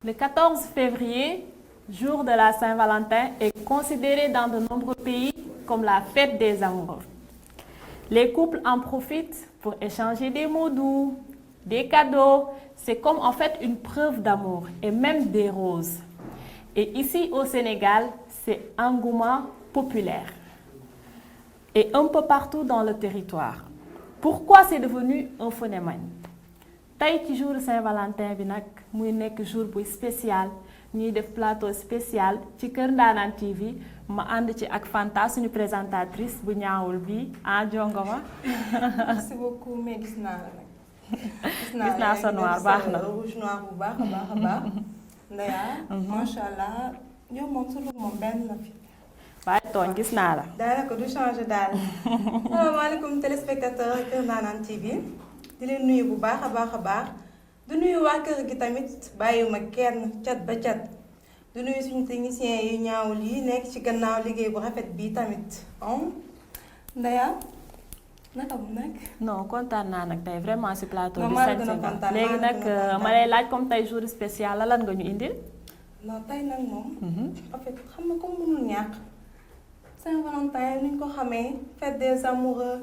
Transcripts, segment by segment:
Le 14 février, jour de la Saint-Valentin, est considéré dans de nombreux pays comme la fête des amoureux. Les couples en profitent pour échanger des mots doux, des cadeaux. C'est comme en fait une preuve d'amour et même des roses. Et ici au Sénégal, c'est engouement populaire. Et un peu partout dans le territoire. Pourquoi c'est devenu un phénomène? Tey ci jour Saint-Valentin bi nag muy nekk jour bu spécial ñuy def plateau spécial ci Kër Ndaanaan TV ma ànd ci ak Fanta suñu présentatrice bu ñaawul bi jongoma. Merci beaucoup mais gis naa la nag. Gis naa sa noir baax na rouge noir bu baax a baax. Ndeya. Macha allah yow moom sa look moom benn la fi. waaye tooñ gis naa la. daanaka du changer daal. Asalaamaaleykum téléspectateur Kër Ndaanaan TV. di leen nuyu bu baax a baax di nuyu waa kër gi tamit bàyyiwuma kenn cat ba cat di nuyu suñu technicien yu ñaawul yi nekk ci gannaaw liggéey bu rafet bii tamit Ndeya naka bu nekk. non kontaan naa nag tey vraiment ci plateau bi. maa gën a kontaan léegi nag ma lay laaj comme tey jour spécial la lan nga ñu indil. non tey nag moom. en fait xam nga comme mënul ñàkk Saint-Valentin ni ñu ko xamee fête des amoureux.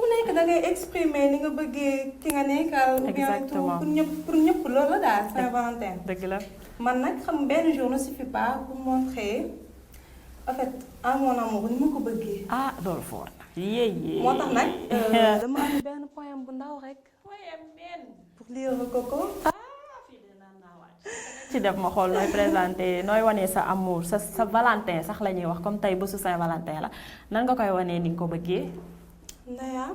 ku nekk da ngay exprimer ni nga bëggee ki nga nekkal. exactement pour ñëpp loolu la daal Saint-Valentin. dëgg la man nag xam benn jour ne suffit pas pour montrer en fait à mon amour ni ma ko bëggee. loolu fort na. yéyé moo tax nag dama am benn poème bu ndaw rek. poème benn. pour lire ko ko. fii de naan naa waaj. ci def ma xool nooy présenté nooy wanee sa amour sa Valentin sax la ñuy wax comme tey bésu Saint-Valentin la nan nga koy wanee ni nga ko bëggee. Ndeya.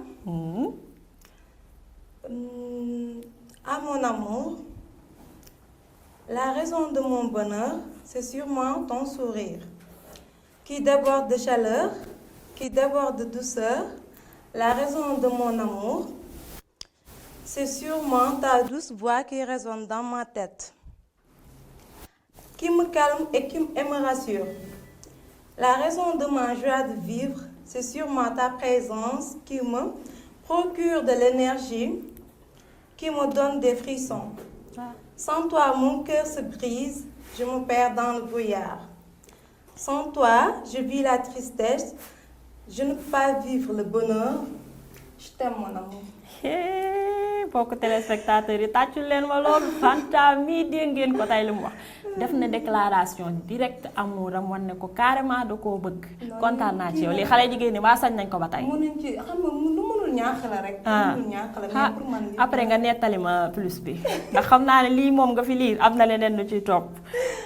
À mon amour, la raison de mon bonheur, c'est sûrement ton sourire, qui déborde de chaleur, qui déborde de douceur. La raison de mon amour, c'est sûrement ta douce voix qui résonne dans ma tête, qui me calme et qui me rassure. La raison de ma joie de vivre, c'est sûrement ta présence qui me procure de l'énergie, qui me donne des frissons. Sans toi, mon cœur se brise, je me perds dans le brouillard. Sans toi, je vis la tristesse, je ne peux pas vivre le bonheur. Je t'aime, mon amour. Mbokk téléspectateurs yi tàccul leen ma loolu Fanta mii dégg ngeen ko tey li mu wax def na déclaration direct amouram wan ne ko carrément da koo bëgg. kontaan naa ci yow lii xale jigéen ñi waa sañ nañ ko ba tey. mënuñ ci xam nga lu mënul ñàkk la rek. mënul ñàkk la mais pour man après nga nettali ma plus bi ndax xam naa ne lii moom nga fi lii am na leneen lu ciy topp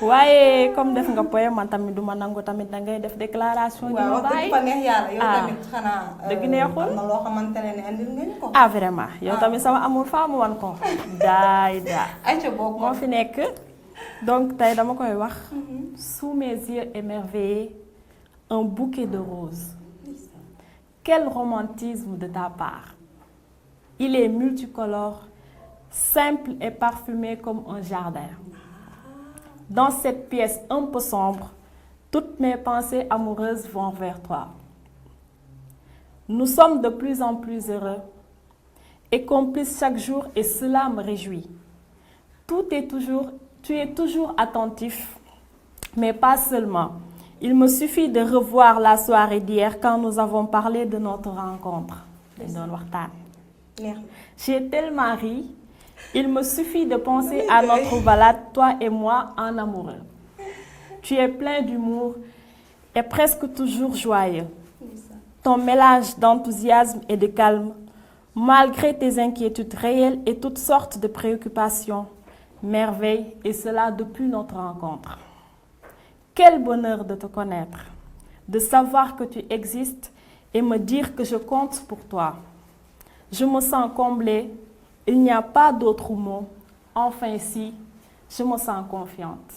waaye comme def nga poème man tamit du ma nangu tamit da ngay def déclaration. di ma bàyyi waaw wax dëgg fa neex yàlla yow tamit xanaa. dëgg neexul am na loo xamante ne andil nga ñu ko. vraiment yow tamit sama amour faa mu wan ko. daay daa. ayca boobu moo fi nekk. donc tey dama koy wax. Sous mes yeux émerveillés un bouquet de roses. Quel romantisme de ta part. Il est multicolore, simple et parfumé comme un jardin. Dans cette pièce un peu sombre, toutes mes pensées amoureuses vont vers toi. Nous sommes de plus en plus heureux et complices chaque jour et cela me réjouit. Tu es toujours attentif, mais pas seulement. Il me suffit de revoir la soirée d'hier quand nous avons parlé de notre rencontre. J'ai tellement ri. Il me suffit de penser à notre balade, toi et moi, en amoureux. Tu es plein d'humour et presque toujours joyeux. Ton mélange d'enthousiasme et de calme, malgré tes inquiétudes réelles et toutes sortes de préoccupations, merveille, et cela depuis notre rencontre. Quel bonheur de te connaître, de savoir que tu existes et me dire que je compte pour toi. Je me sens comblée, il n'y a pas d'autre mot. Enfin si, je me sens confiante.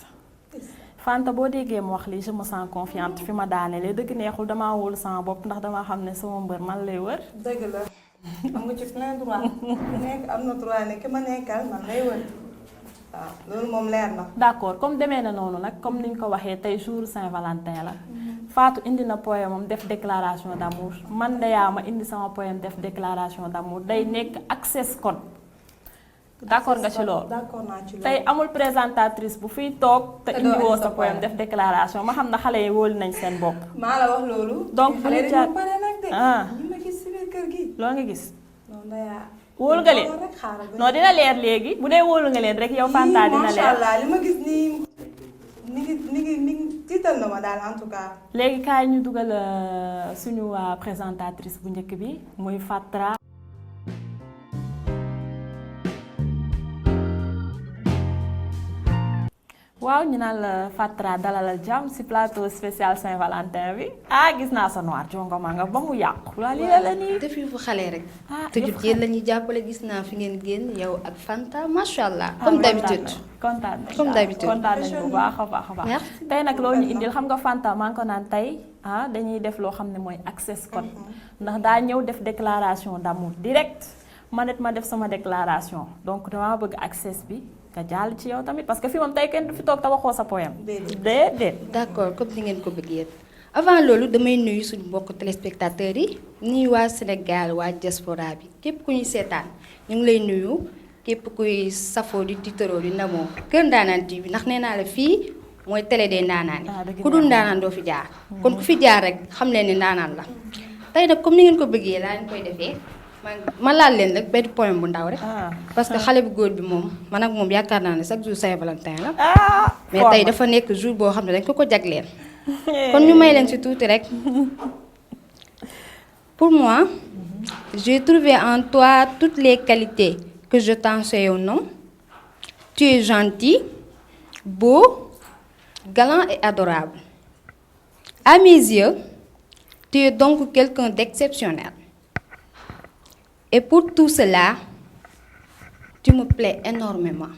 Fanta boo déggee mu wax lii je me sens confiante fi ma daanelee dëgg neexul damaa wóolu sama bopp ndax damaa xam ne sama mbër man lay wër. dëgg la am nga ci plein droit ku nekk am na droit ne ki ma nekkal man lay wër waaw loolu moom leer na. d'accord comme demee na noonu nag comme niñ ko waxee tey jour Saint-Valentin la. Fatou indi na poème am def déclaration d'amour man Ndeya ma indi sama poème def déclaration d'amour day nekk access code. d'accord nga ci loolu. d'accord naa ci loolu. tey amul présentatrice bu fiy toog te indiwoo sa poème def déclaration ma xam ne xale yi wóolu nañ seen bopp. maa la wax loolu. donc bu ñu jaar pare nag de. ah ñu ma gis si biir kër gi. loo nga gis. non Ndeya. wóolu nga leen non dina leer léegi bu dee wóolu nga leen rek yow Fanta dina leer. macha allah li ma gis nii ni ngi tiital na ma daal en tout cas. léegi kaay ñu dugal suñu présentatrice bu njëkk bi muy Fatra. waaw ñu naan la Fatra dalalal jàmm ci plateau spécial Saint-Valentin bi gis naa sa noir jongoma nga ba mu yàqu la lii la nii. def yu fu xale rek. yëpp te jub yéen la ñuy jàppale gis naa fi ngeen génn yow ak Fanta macha allah. comme d'habitude kontaan nañ comme d'habitude kontaan nañ bu baax a baax a baax. merci tey nag loo ñu indil xam nga Fanta maa ngi ko naan tey dañuy def loo xam ne mooy access code ndax daa ñëw def déclaration d'amour direct ma def sama déclaration donc dama bëgg access bi. nga jàll ci yow tamit parce que fii moom tey kenn du fi toog te waxoo sa poème. déedéet. d'accord comme ni ngeen ko bëggee avant loolu damay nuyu suñu mbokk téléspectateurs yi nuyu waa Sénégal waa diaspora bi képp ku ñuy seetaan ñu ngi lay nuyu képp kuy safoo di tiitaroo di ndamoo Kër Ndaanaan TV ndax nee naa la fii mooy télé des ndaanaan yi ku dul ndaanaan doo fi jaar. kon ku fi jaar rek xam leen ni ndaanaan la tey nag comme ni ngeen ko bëggee laa leen koy defee. ma laal leen rek benn poème bu ndaw rek. parce que xale bu góor bi moom man ak moom yaakaar naa ne chaque jour Saint-Valentin la. mais tey dafa nekk jour boo xam ne dañ ko jagleel. kon ñu may leen ci tuuti rek. pour moi, j'ai trouvé en toi toutes les qualités que je t'enseigne au nom. Tu es gentil, beau, galant et adorable. À mes yeux, tu es donc quelqu'un d'exceptionnel. Et pour tout cela, tu me plais énormément.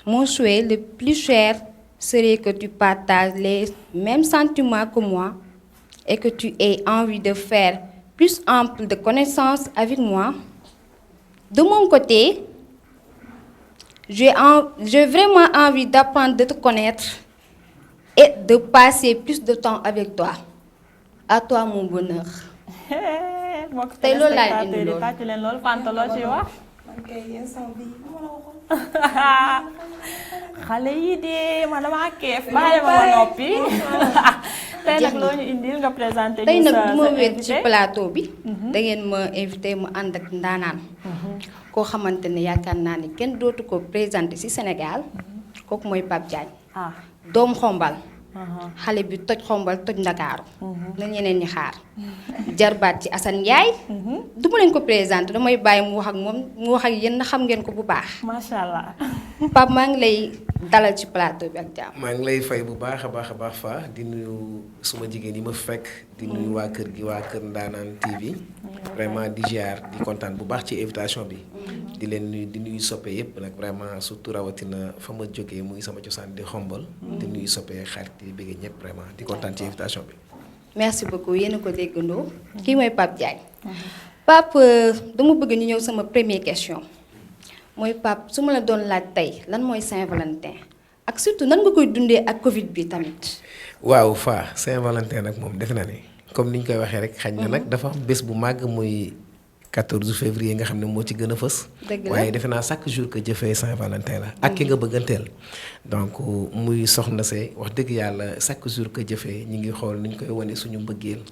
Mon souhait le plus cher serait que tu partages les mêmes sentiments que moi et que tu aies envie de faire plus ample de connaissances avec moi. De mon côté, j'ai vraiment envie d'apprendre de te connaître et de passer plus de temps avec toi. À toi mon bonheur. tey loolu laay indi loolu tàcc leen loolu Fanta loo ci wax. xale yi de ma dama keef bàyyi ma noppi. tey nag loo ñu indil nga présenté. tey nag bu ma wéet ci plateau bi. da ngeen ma invité mu ànd ak ndaanaan. koo xamante ne yaakaar naa ni kenn dootu ko présenté ci Sénégal. kooku mooy Pape Diagne. doomu Xombal. xale bi toj Xombal toj Ndakaaru na ñeneen ñi xaar jarbaat ci Assane Ndiaye du ma leen ko présenté damay bàyyi mu wax ak moom mu wax ak yéen na xam ngeen ko bu baax macha allah. Pape maa ngi lay dalal ci plateau bi ak jàmm. maa ngi lay fay bu baax a baax fa di nuyu suma jigéen yi ma fekk di nuyu waa kër gi waa Kër Ndaanaan TV vraiment di ziar di kontaan bu baax ci invitation bi di leen nuyu di nuyu soppe yëpp nag vraiment surtout rawatina fa ma jógee muy sama cosaan di Xombal di nuyu soppe xarit di bëgg ñëpp vraiment di kontaan ci invitation bi. merci beaucoup yéen a ko déggandoo. kii mooy Pape Diagne. Pape dama bëgg ñu ñëw sama première question mooy Pape su ma la doon laaj tey lan mooy Saint-Valentin ak surtout nan nga koy dundee ak Covid bi tamit. waaw fa Saint-Valentin nag moom defe na ne comme ni ñu koy waxee rek xañ na nag dafa am bés bu màgg muy 14 février nga xam ne moo ci gën a fës. waaye defe naa chaque jour que jëfee Saint-Valentin la. ak ki nga bëgganteel. donc muy soxna see wax dëgg yàlla chaque jour que jëfee ñu ngi xool ni ñu koy wane suñu mbëggeel.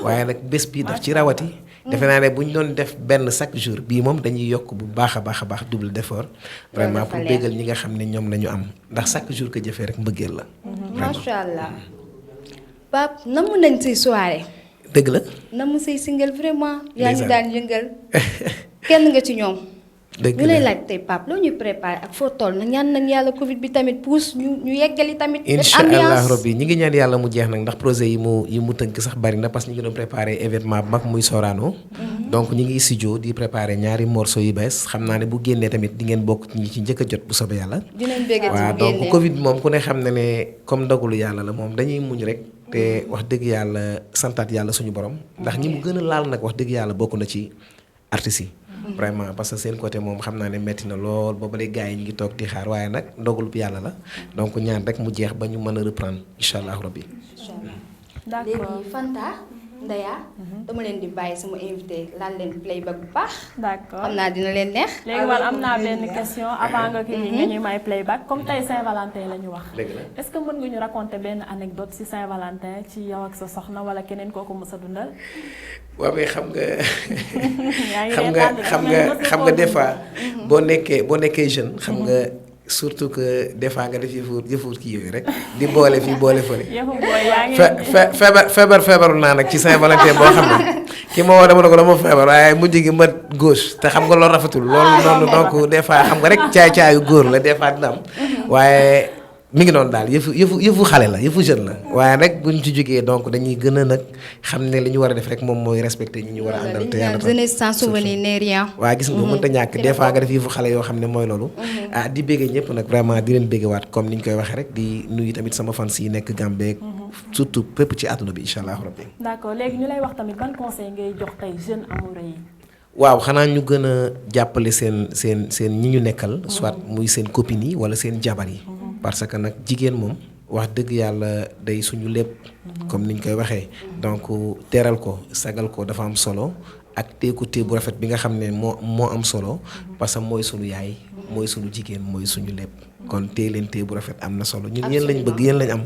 waaye nag bés bi daf ci rawati. defe naa ne bu ñu doon def benn chaque jour bii moom dañuy yokk bu baax a baax double d'effort. vraiment pour béggal ñi nga xam ne ñoom la ñu am ndax chaque jour que jëfee rek mbëggeel la. macha allah Pape namm nañ say soirée. dëgg la. namm say single vraiment. yaa ngi daan yëngal kenn nga ci ñoom. dëgg la ñu lay laaj tey Pape loo ñuy préparé ak foo toll na ñaan nañ yàlla Covid bi tamit pousse ñu yeggali tamit. incha allah rabbi ñi ngi ñaan yàlla mu jeex nag ndax projet yi mu tënk sax bari na parce que ñu ngi doon préparé événement bu mag muy Sorano. donc ñu ngi studio di préparé ñaari morceaux yu bees xam naa ne bu génnee tamit di ngeen bokk ñi ci njëkk a jot bu soobee yàlla. dinañ bëgg waaw donc Covid moom ku ne xam ne ne comme ndogalu yàlla la moom dañuy muñ rek. te wax dëgg yàlla santaat yàlla suñu borom. ndax ñi mu gën a laal nag wax dëgg yàlla bokk na ci artistes yi. vraiment parce que seen côté moom xam naa ne metti na lool ba léegi gars yi ñu ngi toog di xaar waaye nag ndogalu yàlla la donc ñaan rek mu jeex ba ñu mën a reprendre incha allah rabbi. d'accord léegi Fanta Ndeya dama leen di bàyyi sama invité laal leen playback bu baax. d'accord xam naa dina leen neex. léegi man am naa benn question avant nga kii nga ñuy may playback comme tey Saint-Valentin la ñu wax. est-ce que mën nga ñu raconter benn anecdote ci Saint-Valentin ci yow ak sa soxna wala keneen kooku mës a dundal. waaw mais xam nga des fois boo nekkee jeune xam nga surtout que des fois nga def yëfu kii yooyu rek di boole fii boole fële. feebaru naa nag ci Saint-Valentin boo xam ne ki ma woo dama ne ko dama feebar waaye mujj gi ma gauche te xam nga loolu rafetul loolu noonu donc des fois xam nga rek caay-caayu góor la des fois dina am waaye mi ngi noonu daal yëfu xale la yëfu jeune la waaye rek buñ ci jógee donc dañuy gën a nag xam ne li ñu war a def rek moom mooy respecter ñi ñu war a àndal te yàlla jeunesse sans souvenir n'est rien. waaw gis nga mënta ñàkk des fois nga def yëfu xale yoo xam ne mooy loolu di béggee ñëpp nag vraiment di leen béggewaat comme ni ñu koy waxee rek di nuyu tamit sama fans yi nekk Gambie surtout pépp ci àdduna bi incha allah rabbi. d'accord léegi ñu lay wax tamit ban conseil ngay jox tey jeunes amoureux yi. waaw xanaa ñu gën a jàppale seen ñi ñu nekkal soit muy seen copines yi wala seen jabar yi parce que nag jigéen moom wax dëgg yàlla day suñu lépp comme niñ koy waxee donc teral ko sagal ko dafa am solo ak teeku tee bu rafet bi nga xam ne moo am solo parce que mooy suñu yaay mooy suñu jigéen mooy suñu lépp kon tee leen tee bu rafet am na solo ñun yéen lañ bëgg yéen lañ am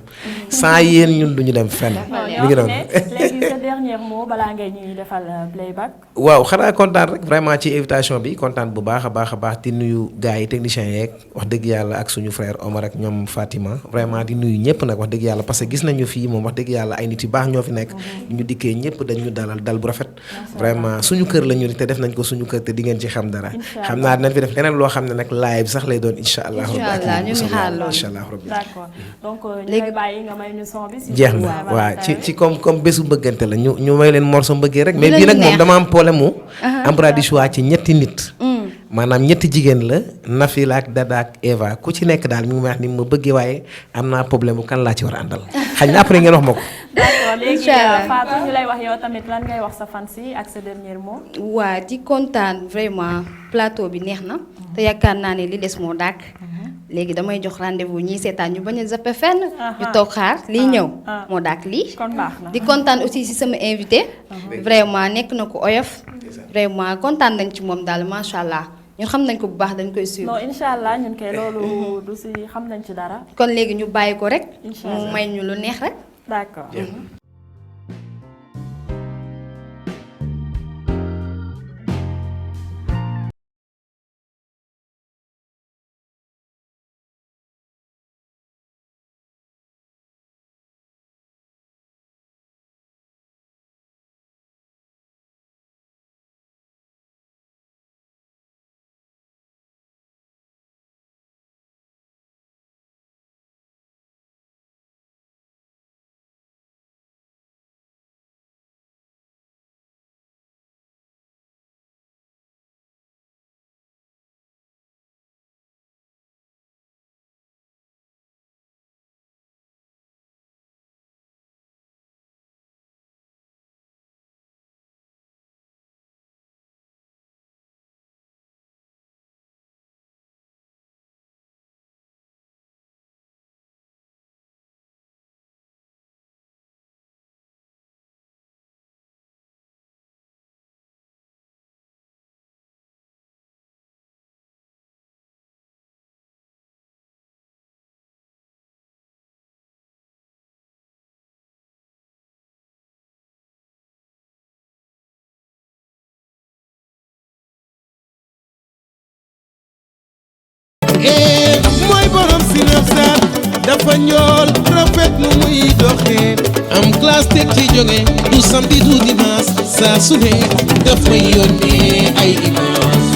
sans yéen ñun duñu dem fenn mi ngi noonu léegi sa dernier mot balaa ngay ñuy defal playback. waaw xanaa kontaan rek vraiment ci invitation bi kontaan bu baax a baax di nuyu gars yi techniciens yeeg wax dëgg yàlla ak suñu frère Omar ak ñoom Fatima vraiment di nuyu ñëpp nag wax dëgg yàlla parce que gis nañu fii moom wax dëgg yàlla ay nit yu baax ñoo fi nekk ñu dikkee ñëpp dañu dalal dal bu rafet vraiment suñu kër la ñu te def nañ ko suñu kër te di ngeen ci xam dara xam naa dinañ fi def leneen loo xam ne nag live sax lay doon incha allah ñu ngi xaar loolu incha allah rabbi d'accord donc ñu lay bàyyi nga may ñu son bi jeex na waaw ci comme bésu bëggante la ñu may leen morceau mbëggee rek mais bii nag moom dama am problème mu emploi du choix ci ñetti nit maanaam ñetti jigéen la Nafila ak Dada ak Eva ku ci nekk daal mi ngi may wax ni ma bëggee waaye am naa problème bu kan laa ci war a àndal xëy na après ngeen wax ma ko. d'accord léegi Fatou ñu lay wax yow tamit lan ngay wax sa fans yi ak sa dernier mot. waa di kontaan vraiment plateau bi neex na te yaakaar naa ne li des moo dàkk léegi damay jox rendez-vous ñii seetaan ñu bañ a zappe fenn ñu toog xaar lii ñëw moo dàkk lii kon baax na di kontaan aussi ci sama invité vraiment nekk na ko oyof vraiment kontaan nañ ci moom daal macha allah ñun xam nañ ko bu baax dañ koy suivre. non incha allah ñun kay loolu du si xam nañ ci dara. kon léegi ñu bàyyi ko rek. mu may ñu lu neex rek. d'accord. mooy borom Sinapsat dafa ñool rafet nu muy doxee am classe teg ci jóge du samedi du dimanche saa su ne dafa yónnee ay image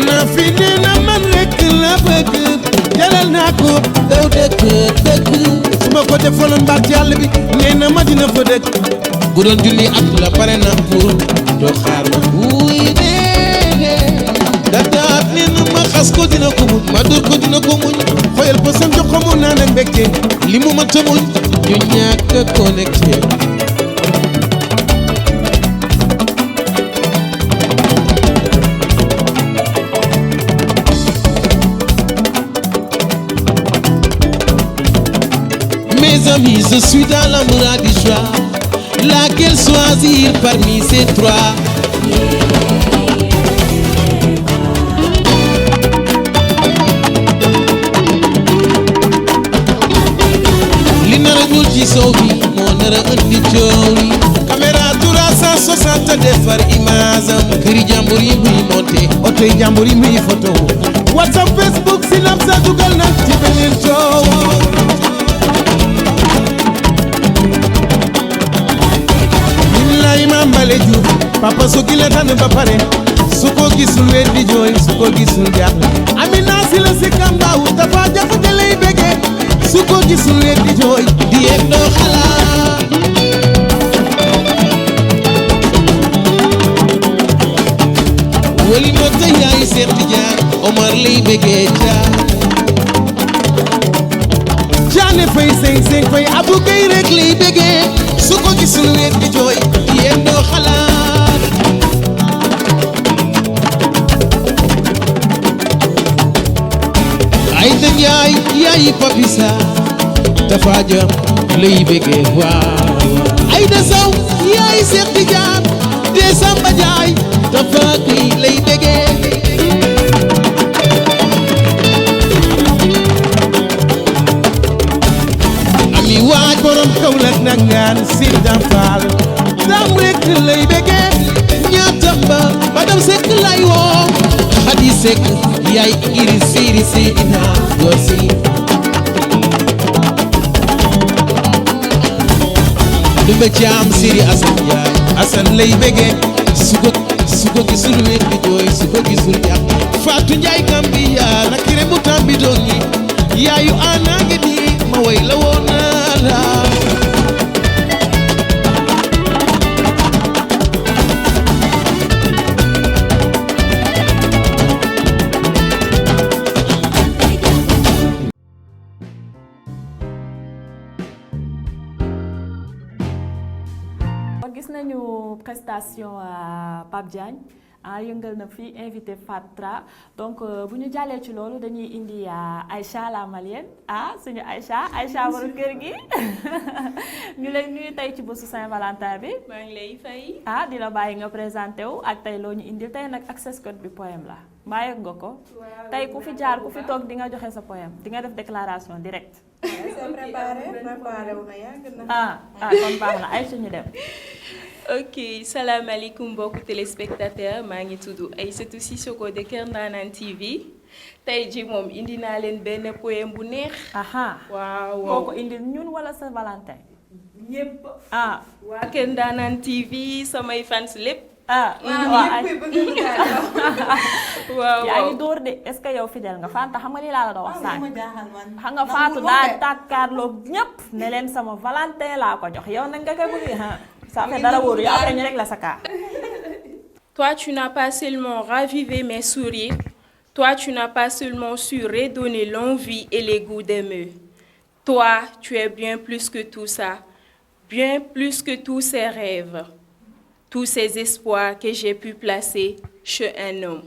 na fi nee na man rekk la bëgg jalal naa ko daw dëkk su ma ko defaloon baat yàlla bi nee na ma dina fa dëkk bu doon junni at la pare na pour doo xaar ma wuy dee dadaat nee na ma xas ko dina ko muñ ma dóor ko dina ko muñ xoyal ba sam jox ko mu naan ak mbégte li mu mënta muñ ñu ñàkk a connecté mes amis, je suis dans l'amour du choix. Laquelle choisir parmi ces trois? Li nara ñuul ci sow bi moo nara andi coow li. Caméra 360 defar image am. Këri jàmbur yi muy monté. Oto yi jàmbur yi muy photo. WhatsApp, Facebook, Snapchat dugal na ci beneen coow. Imam Bale Diouf papa su gile tànn ba pare su ko gisul wet di jooy su ko gisul jaaxle Amina si la si kambaaw dafa jaxate lay bégee su ko gisul wet di jooy di yéeg doo xalaat wali ma tey yaay Seex Tijaan Omar lay bégee Jaane fay seng fay Abdou Gueye rek lay bégee su ko gisul wet di jooy yéen doo xalaat ay da yaay yaayi Papisa dafa jëm lay bégee waaw ay da saw yaay Seex Tijaan de Samba Jaay dafa kii lay bégee ami waaj borom Kaolack nangaan si dam faal dam rek lay bégee ñaatam ba madam Seck lay woo Xadi Seck yaay iri siri si ina góor si dumbe caam siri Asan Njaay Asan lay bégee su ko gisul wet di jooy su ko gisul jàpp Faatu Njaay Gambiya na kire mu tambi doon ñi yaayu ana ngi di ma way la woon naa la gis nañu prestation Pape Diagne yëngal na fi invité Fatra donc bu ñu jàllee ci loolu dañuy indi Aïcha la malienne suñu Aïcha waru kër gi ñu lay nuyu tey ci bésu Saint-Valentin bi. maa ngi lay fay. di la bàyyi nga présenté wu ak tey loo ñu indil tey nag access code bi poème la mbaa yëg nga ko. tey ku fi jaar ku fi toog di nga joxe sa poème di nga def déclaration directe. c'est préparé wu na yàgg na. kon baax na Aïcha ñu dem. ok salaamaaleykum mbokku téléspectateur maa ngi tudd Aïssatou Sissoko de Kër Ndanane TV tey ji moom indi naa leen benn poème bu neex. waaw koo ko indil ñun wala sa Valentin. ñépp. waa Kër Ndanane TV samay fans lépp. waaw yaa ngi dóor de est-ce que yow fidèle nga Fanta xam nga lii laa la doon wax sànq. xam nga Fatou daa tàkkaarloo ñépp ne leen sama Valentin laa ko jox yow nag nga koy bëgg ça fait dara wóoru yow après ñu rek la sa cas. Toi tu n'as pas seulement ravivé mes sourires, toi tu n'as pas seulement su redonner l'envie et les goûts d'aimer. Toi tu es bien plus que tout ça, bien plus que tous ces rêves, tous ces espoirs que j'ai pu placer chez un homme.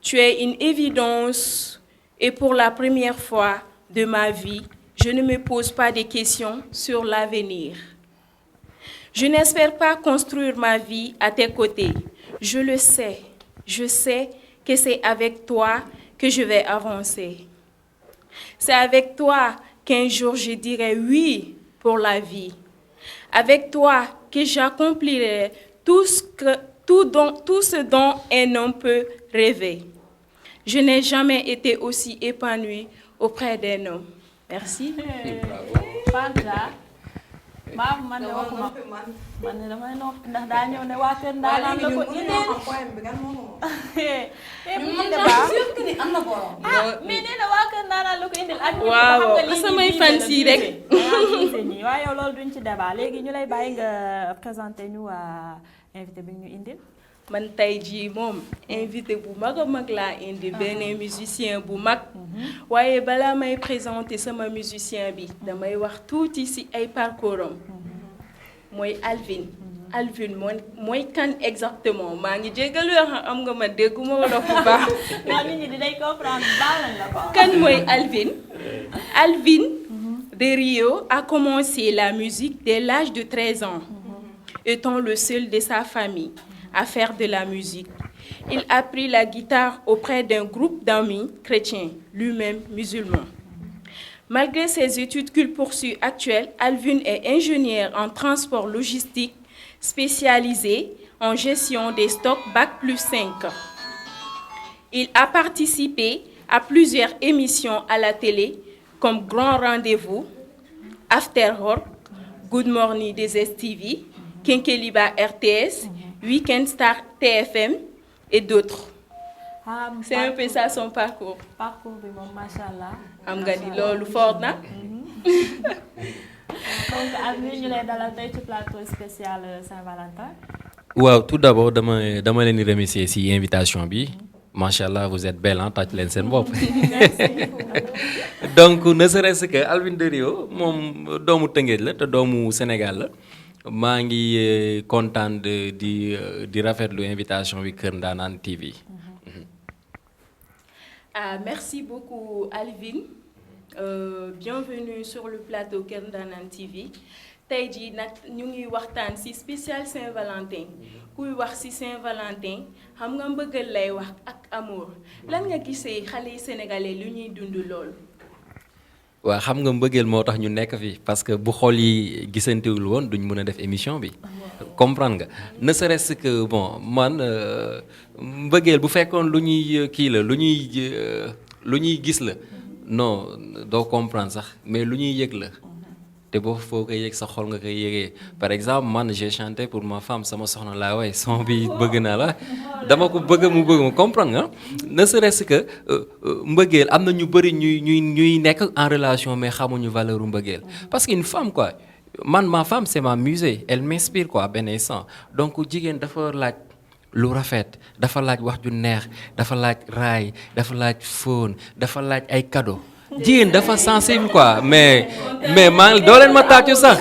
Tu es une évidence et pour la première fois de ma vie, je ne me pose pas de questions sur l'avenir. Je n'espère pas construire ma vie à tes côtés. Je le sais. Je sais que c'est avec toi que je vais avancer. C'est avec toi qu'un jour je dirai oui pour la vie. Avec toi que j'accomplirai tout ce dont un homme peut rêver. Je n'ai jamais été aussi épanouie auprès d'un homme. Merci. man de waxuma man de damay noppi ndax daa ñëw ne waa Kër Ndanane la ko indil. mais nee na waa Kër Ndanane la ko indil. waaw samay fans yi rek. waaye yow loolu duñ ci débat léegi ñu lay bàyyi nga présenté ñu invité bi ñu indil. man tey jii moom invité bu mag a mag laa indi benn musicien bu mag. waaye balaa may présenter sama musicien bi damay wax tuuti ci ay parcours am. mooy Alvin. Alvin mooy kan exactement maa ngi jégalu am nga ma dégguma wolof bu baax. waaw nit ñi dinañ comprendre baal nañ la ko. kan mooy Alvin. Alvin de Rio a commencé la musique dès l'âge de 13 ans, étant le seul de sa famille à faire de la musique. Il a appris la guitare auprès d'un groupe d'amis chrétiens, lui-même musulman. Malgré ses études qu'il poursuit actuelles, Alvin est ingénieur en transport logistique spécialisé en gestion des stocks Bac+5. Il a participé à plusieurs émissions à la télé comme Grand Rendez-vous, After Work, Good Morning des STV, Kenkeliba RTS, Weekend Star TFM et d'autres. C'est un peu ça son parcours. Parcours bi moom macha allah. am nga ni loolu fort na. Donc Alvin ñu lay dalal tey ci plateau spécial Saint-Valentin. waaw tout d'abord dama leen di remercier ci invitation bi. Macha allah vous êtes belle tàcc leen seen bopp. Donc ne serait-ce que Alvin de Rio moom doomu Tëngéej la te doomu Sénégal la. maa ngi kontaan di rafetlu invitation bi Kër Ndanane TV. Merci beaucoup Alvin. Bienvenue sur le plateau Kër Ndanane TV. tey jii nag ñu ngi waxtaan ci spécial Saint-Valentin. kuy wax ci Saint-Valentin xam nga mbëggal lay wax ak amour lan nga gisee xale yi sénégalais lu ñuy dund lool. waaw xam nga mbëggeel moo tax ñu nekk fi parce que bu xol yi gisantewul woon duñ mën a def émission bi. comprendre nga ne serait-ce que bon man mbëggeel bu fekkoon lu ñuy kii la lu ñuy gis la non doo comprendre sax mais lu ñuy yëg la te boo foo koy yëg sa xol nga koy yëgee par exemple man j'ai chanté pour ma femme sama soxna laa way son bi bëgg naa la dama ko bëgg mu bëgg ma comprendre nga ne serait-ce que mbëggeel am na ñu bëri ñuy nekk en relation mais xamuñu valeur u mbëggeel parce qu'une femme quoi man ma femme c'est ma musée elle m'inspire quoi benn instant donc jigéen dafa laaj lu rafet dafa laaj wax ju neex dafa laaj raay dafa laaj fóon dafa laaj ay cadeau jigéen dafa sensible quoi mais maa doo leen ma tàccu sax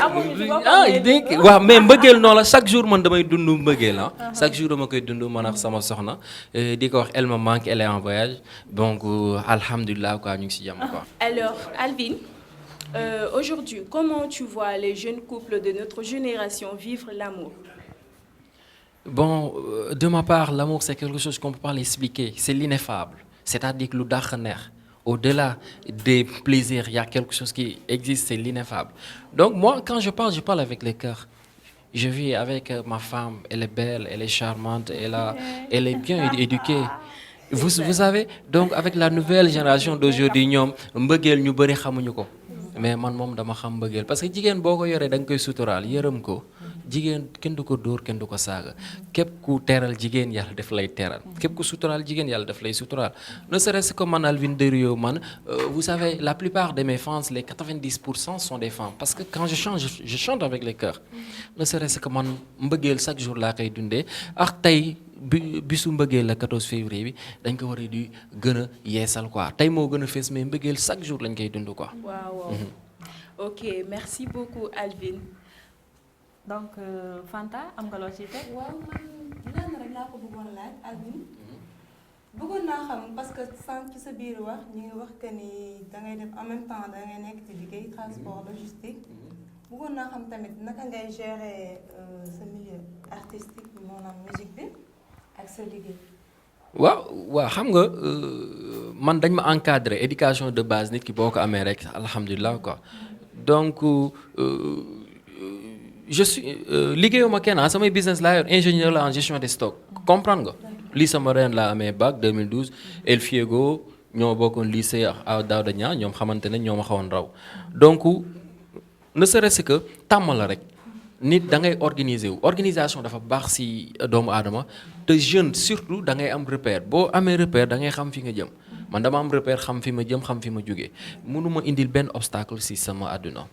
waaw mais mbëggeel noonu la chaque jour man damay dund mbëggeel chaque jour dama koy dund man ak sama soxna di ko wax elle me manque elle est en voyage donc alhamdulilah quoi ñu ngi ci jàmm quoi. Alors Alvin, aujourd'hui comment tu vois les jeunes couples de notre génération vivre l'amour? Bon, de ma part, l'amour, c'est quelque chose qu'on ne peut pas l'expliquer. C'est l'ineffable. C'est-à-dire que le dachner, au-delà des plaisirs, il y a quelque chose qui existe, c'est l'ineffable. Donc moi, quand je parle avec le cœur. Je vis avec ma femme, elle est belle, elle est charmante, elle est bien éduquée. Vous savez, donc avec la nouvelle génération d'aujourd'hui, ñoom mbëggeel ñu bëri xamuñu ko. Mais man moom dama xam mbëggeel parce que jigéen boo ko yoree da nga koy suturaal yërëm ko jigéen kenn du ko dóor kenn du ko saaga képp ku teral jigéen yàlla daf lay teral képp ku suturaal jigéen yàlla daf lay suturaal ne serait-ce que man Alvin de Rio man vous savez la plupart de mes fans les 90% sont des femmes parce que quand je chante avec le cœur ne serait-ce que man mbëggeel chaque jour laa koy dundee ak tey bisu mbëggeel la 14 février bi dañ ko war a di gën a yeesal quoi tey moo gën a fees mais mbëggeel chaque jour lañ koy dund quoi. Waaw. Ok, merci beaucoup Alvin. Donc Fanta am nga loo ciy teg. waaw man lenn rek laa ko bëggoon laaj Alvin bëggoon naa xam parce que sànq ci sa biir wax ñu ngi wax que ni dangay def en même temps dangay nekk ci liggéey transport logistique bëggoon naa xam tamit naka ngay gérer sa milieu artistique bi maanaam musique bi ak sa liggéey. waaw xam nga man dañ ma encadré éducation de base nit ki boo ko amee rek alhamdulilah quoi donc je suis liggéeyuma kenn samay business laa yor ingénieur la en gestion des stocks comprendre nga lii sama ren laa amee bac 2012 El Fiego ñoo bokkoon lycée à Daouda Niang ñoom xamante ne ñoo ma xawoon raw donc ne serait-ce que tàmm la rek nit da ngay organiser wu organisation dafa baax ci doomu aadama te jeune surtout da ngay am repère boo amee repère da ngay xam fi nga jëm man dama am repère xam fi ma jëm xam fi ma jógee mënuma indil benn obstacle ci sama àdduna.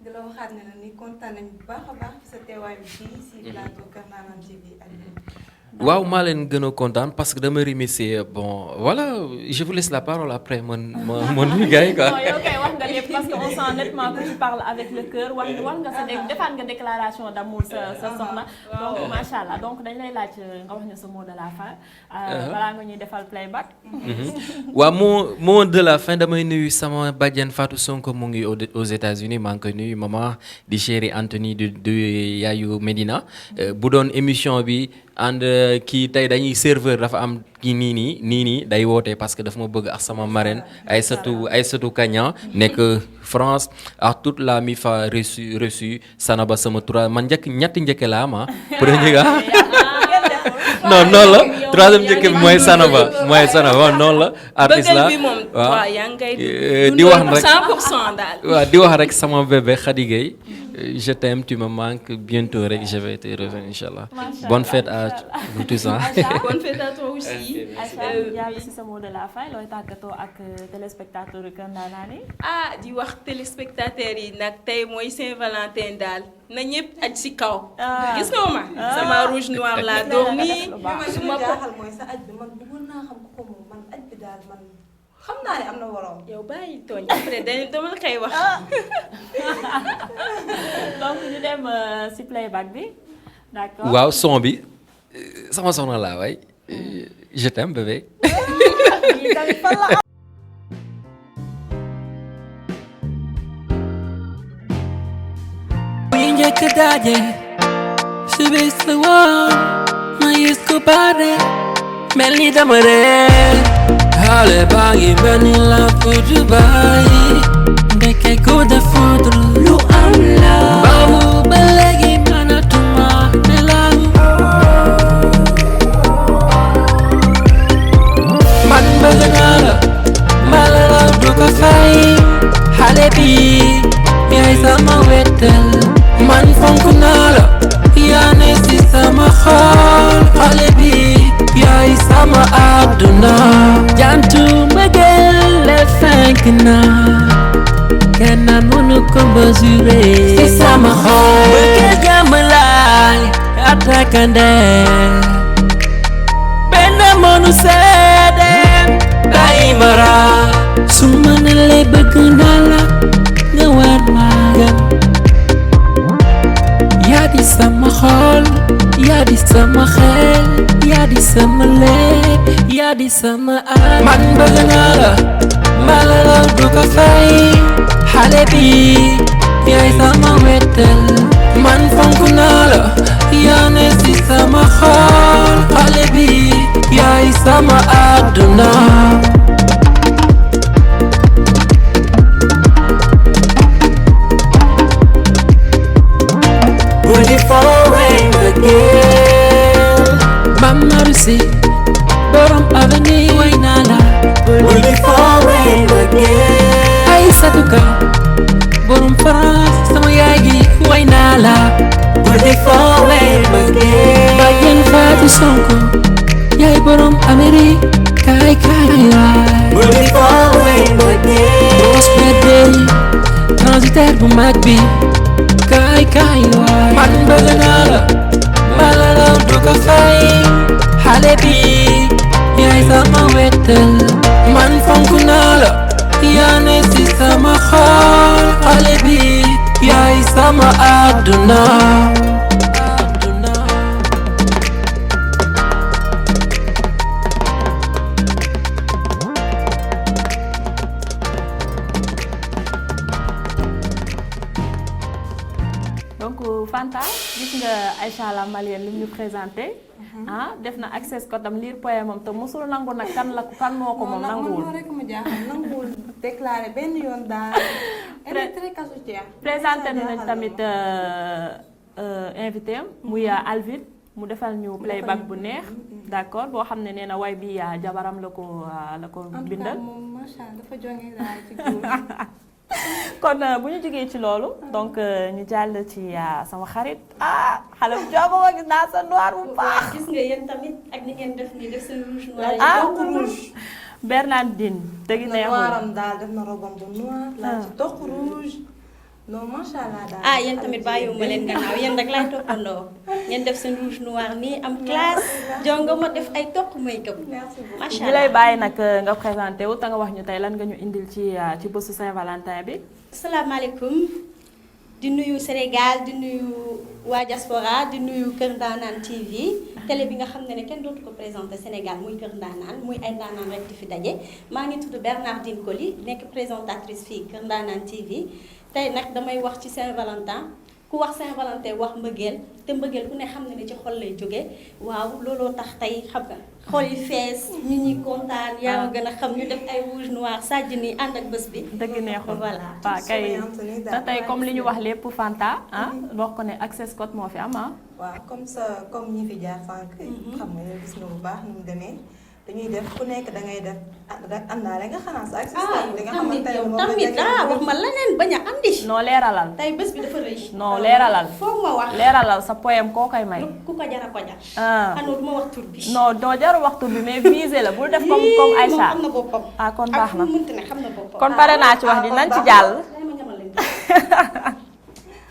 di la waxaat ne la ni kontaan nañu bu baax a baax ci sa teewaay bi fii ci plateau Kër Ndanane TV waaw maa leen gën a kontaan parce que dama remercier bon voilà je vous laisse la parole après man nuyu gars yi quoi. non yow kay wax nga li Et parce qu'on sent nettement que tu parles avec le cœur wax nga sa defaat nga déclaration d'amour sa soxna donc machallah donc dañ lay laaj nga wax ñu sa mot de la fin balaa nga ñuy defal playback. waaw mot de la fin damay nuyu sama bàjjen Fatou Sonko mu ngi aux États-Unis maa ngi koy nuyu maman di chéri Anthony de yaayu Medina bu doon émission bi ànd kii tey dañuy serveur dafa am kii nii day woote parce que dafa ma bëgg ak sama marraine Aïssatou Kagnan nekk France ak toute la MIFA reçu Sanaba sama trois man ñetti njëkke la ama premier ga non noonu la troisième njëkk bi mooy Sanaba noonu la artiste la waaw di wax rek 100% daal waaw di wax rek sama bébé Khady Gueye je t'aime tu me manques bientôt rek je vais te revenir inchallah bonne fête à vous tous bonne fête à toi aussi yaa ngi ci sa mot de la fin looy tàggatoo ak téléspectateurs Kër Ndanane di wax téléspectateurs yi nag tey mooy Saint-Valentin daal na ñëpp aj ci kaw gis nga ma sama rouge noir la doom nii su ma jaaxal mooy sa aj bi man bëggoon naa xam ko moom man aj bi daal man xam naa ne am na waroon. yow bàyyi tooñ après dama la koy wax. donc ñu dem ci playback bi d'accord. waaw son bi sama soxna laa waay je t'aime bébé. njëkk daje si bis la woon ma gis ko bare mel ni dama reer xale baa ngi mel ni lampe Dubaï ndeke ko defandre lu am la baawu ba léegi mënatuma nelaw man bëgg naa la mbala la du ko fay xale bi yaay sama wettel man fonk naa la yaa ne si sama xol xale bi yaay sama àdduna jantu mbëggeel le fenk na kenn mënu ko mesurer si sama xol bëggeel jàmm laay attaquande benn mënu seede bàyyi mara su ma ne lay bëgg naa la nga war ma gëm yaa di sama xol yaa di sama xel yaa di sama lépp yaa di sama at man bëgg naa la mbala la du ko fay xale bi yaay sama wettel man fonk naa la yaa ne si sama xol xale bi yaay sama àdduna Mama Rusi, borom avenue way naa la. Bul di foowee mbëggeel. Aïssatou Ka, borom France sama yaay gi way naa la. Bul di foowee mbëggeel. Bàjjen Fatou Sonko, yaay borom Amérique kaay waay. Bul di foowee mbëggeel. Boss Bedey, transitaire bu mag bi kaay waay. Man bëgg naa la. mbala la du ko fay xale bi yaay sama wettel man fonk naa la yaa ne si sama xol xale bi yaay sama àdduna Fanta gis nga Aïcha la Malienne li ñu présenté def na accès ko tam lire poème am te mosul nangu nag kan moo ko moom nanguwul rek ma jaaxal nanguwul déclaré benn yoon daal elle est très casuitière présenté nañ tamit invité am muy Alvin mu defal ñu playback bu neex d'accord boo xam ne nee na way bi jabaram la ko bindal moom macha Allah dafa jonge daal ci góor kon bu ñu jógee ci loolu donc ñu jàll ci sama xarit xale bu jooba ma gis naa sa noir bu baax gis nga yéen tamit ak ni ngeen def ni def seen rouge noir rouge Bernardine dëgg neexul noiram daal def na robam bu noir la ci toq rouge non macha allah daal. ah yéen tamit bàyyiwuma leen gannaaw yéen rek laay toppandoo ngeen def seen rouge noir nii am classe jonga ma def ay toq make-up macha ñi lay bàyyi nag nga présenté wu te nga wax ñu tey lan nga ñu indil ci bésu Saint-Valentin bi. asalaamaaleykum di nuyu Sénégal di nuyu waa diaspora di nuyu Kër Ndaanaan TV télé bi nga xam ne kenn dootu ko présenté Sénégal muy Kër Ndaanaan muy ay ndaanaan rek di fi daje maa ngi tudd Bernardine Coly nekk présentatrice fii Kër Ndaanaan TV tey nag damay wax ci Saint-Valentin ku wax Saint-Valentin wax mbëggeel te mbëggeel ku ne xam ne ci xol lay jógee waaw looloo tax tey xam nga xol yi fees nit ñi kontaan yaa ma gën a xam ñu def ay rouge noir sàjj nii ànd ak bés bi. dëgg neexul voilà. waaw kay te tey comme li ñu wax lépp Fanta wax ko ne access code moo fi am waaw comme ñi fi jaar sànq. xam nga yow gis nga bu baax ni mu demee dañuy def ku nekk da ngay def àndaale nga xanaa sa access code. nga xamante ne moom tamit wax ma leneen bañ a andi. non leeralal. tey bés bi dafa rëy. non leeralal. foog ma wax leeralal sa poème koo koy may. ku ko jar a ko jar. xanaa du ma wax tur bi. non doo jar wax tur bi mais visé la bul def comme Aïcha. moom xam na boppam. kon baax na ak fu mu mënti ne xam na boppam. kon pare naa ci wax di nañ ci jàll.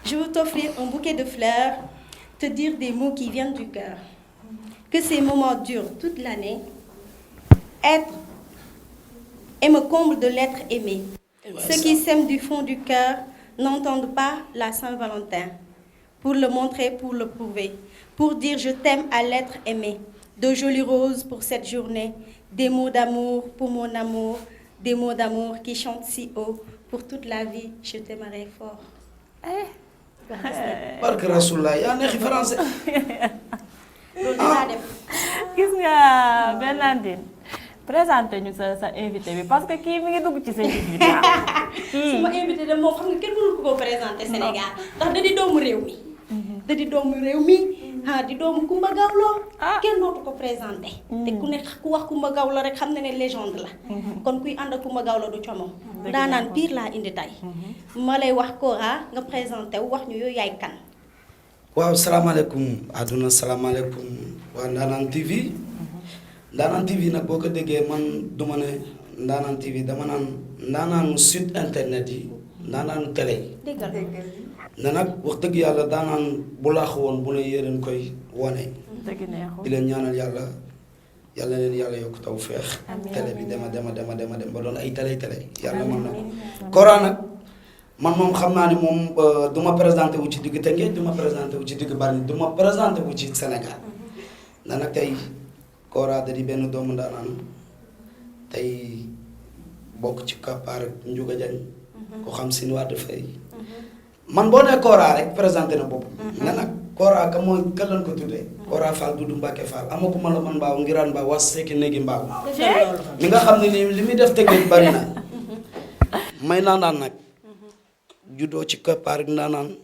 Je veux t'offrir un bouquet de fleurs, te dire des mots qui viennent du cœur. Que ces moments durent toute l'année. Être et me comble de l'être aimé. Ceux qui s'aiment du fond du cœur n'entendent pas la Saint-Valentin. Pour le montrer, pour le prouver. Pour dire je t'aime à l'être aimé. De jolies roses pour cette journée. Des mots d'amour pour mon amour. Des mots d'amour qui chantent si haut. Pour toute la vie, je t'aimerai fort. barke Rasulullah yaa neexi français. loolu dinaa def. gis nga Bernardine présenté ñu sa invité bi parce que kii mi ngi dugg ci sa invité su ma invité de moom xam nga kenn mënul ko présenté Sénégal ndax da di doomu réew mi. da di doomu réew mi di doomu Kumba Gawlo kenn dootu ko présenté. te ku ne ku wax Kumba Gawlo rek xam na ne légende la. kon kuy ànd ak Kumba Gawlo du como. daanaan pire laa indi tey. ma lay wax Kora nga présenté wu wax ñu yooyu yaay kan. waaw salaamaaleykum àdduna salaamaaleykum waa Ndaanaan TV. Ndaanaan TV nag boo ko déggee man duma ne Ndaanaan TV dama naan ndaanaanu site internet yi ndaanaanu télé yi. déggal ne nag wax dëgg yàlla daanaan bu laax woon bu ne yéen koy wone. dëgg neexul di leen ñaanal yàlla leen yàlla yokk taw feex. télé bi dema dem ba doon ay télé yàlla mën na ko. Kora nag man moom xam naa ni moom du ma présenté wu ci digg Tëngéej du ma présenté wu ci digg Bargny du ma présenté wu ci Sénégal. na nag tey Kora da di benn doomu ndaanaan tey bokk ci Kappaar Ndiouga Diagne ko xam si ni waa dafay man boo nee Kora rek présenté na boppam. ne nag Kora ka mooy kan lañ ko tuddee. Kora Fall Dudu Mbacke Fall amakuma la man mbaaw ngiraan mbaaw was sekki néegi mbaaw. mi nga xam ne nii li muy def Tëngéej bari na may naanaan nag. juddoo ci Kappaar ndaanaan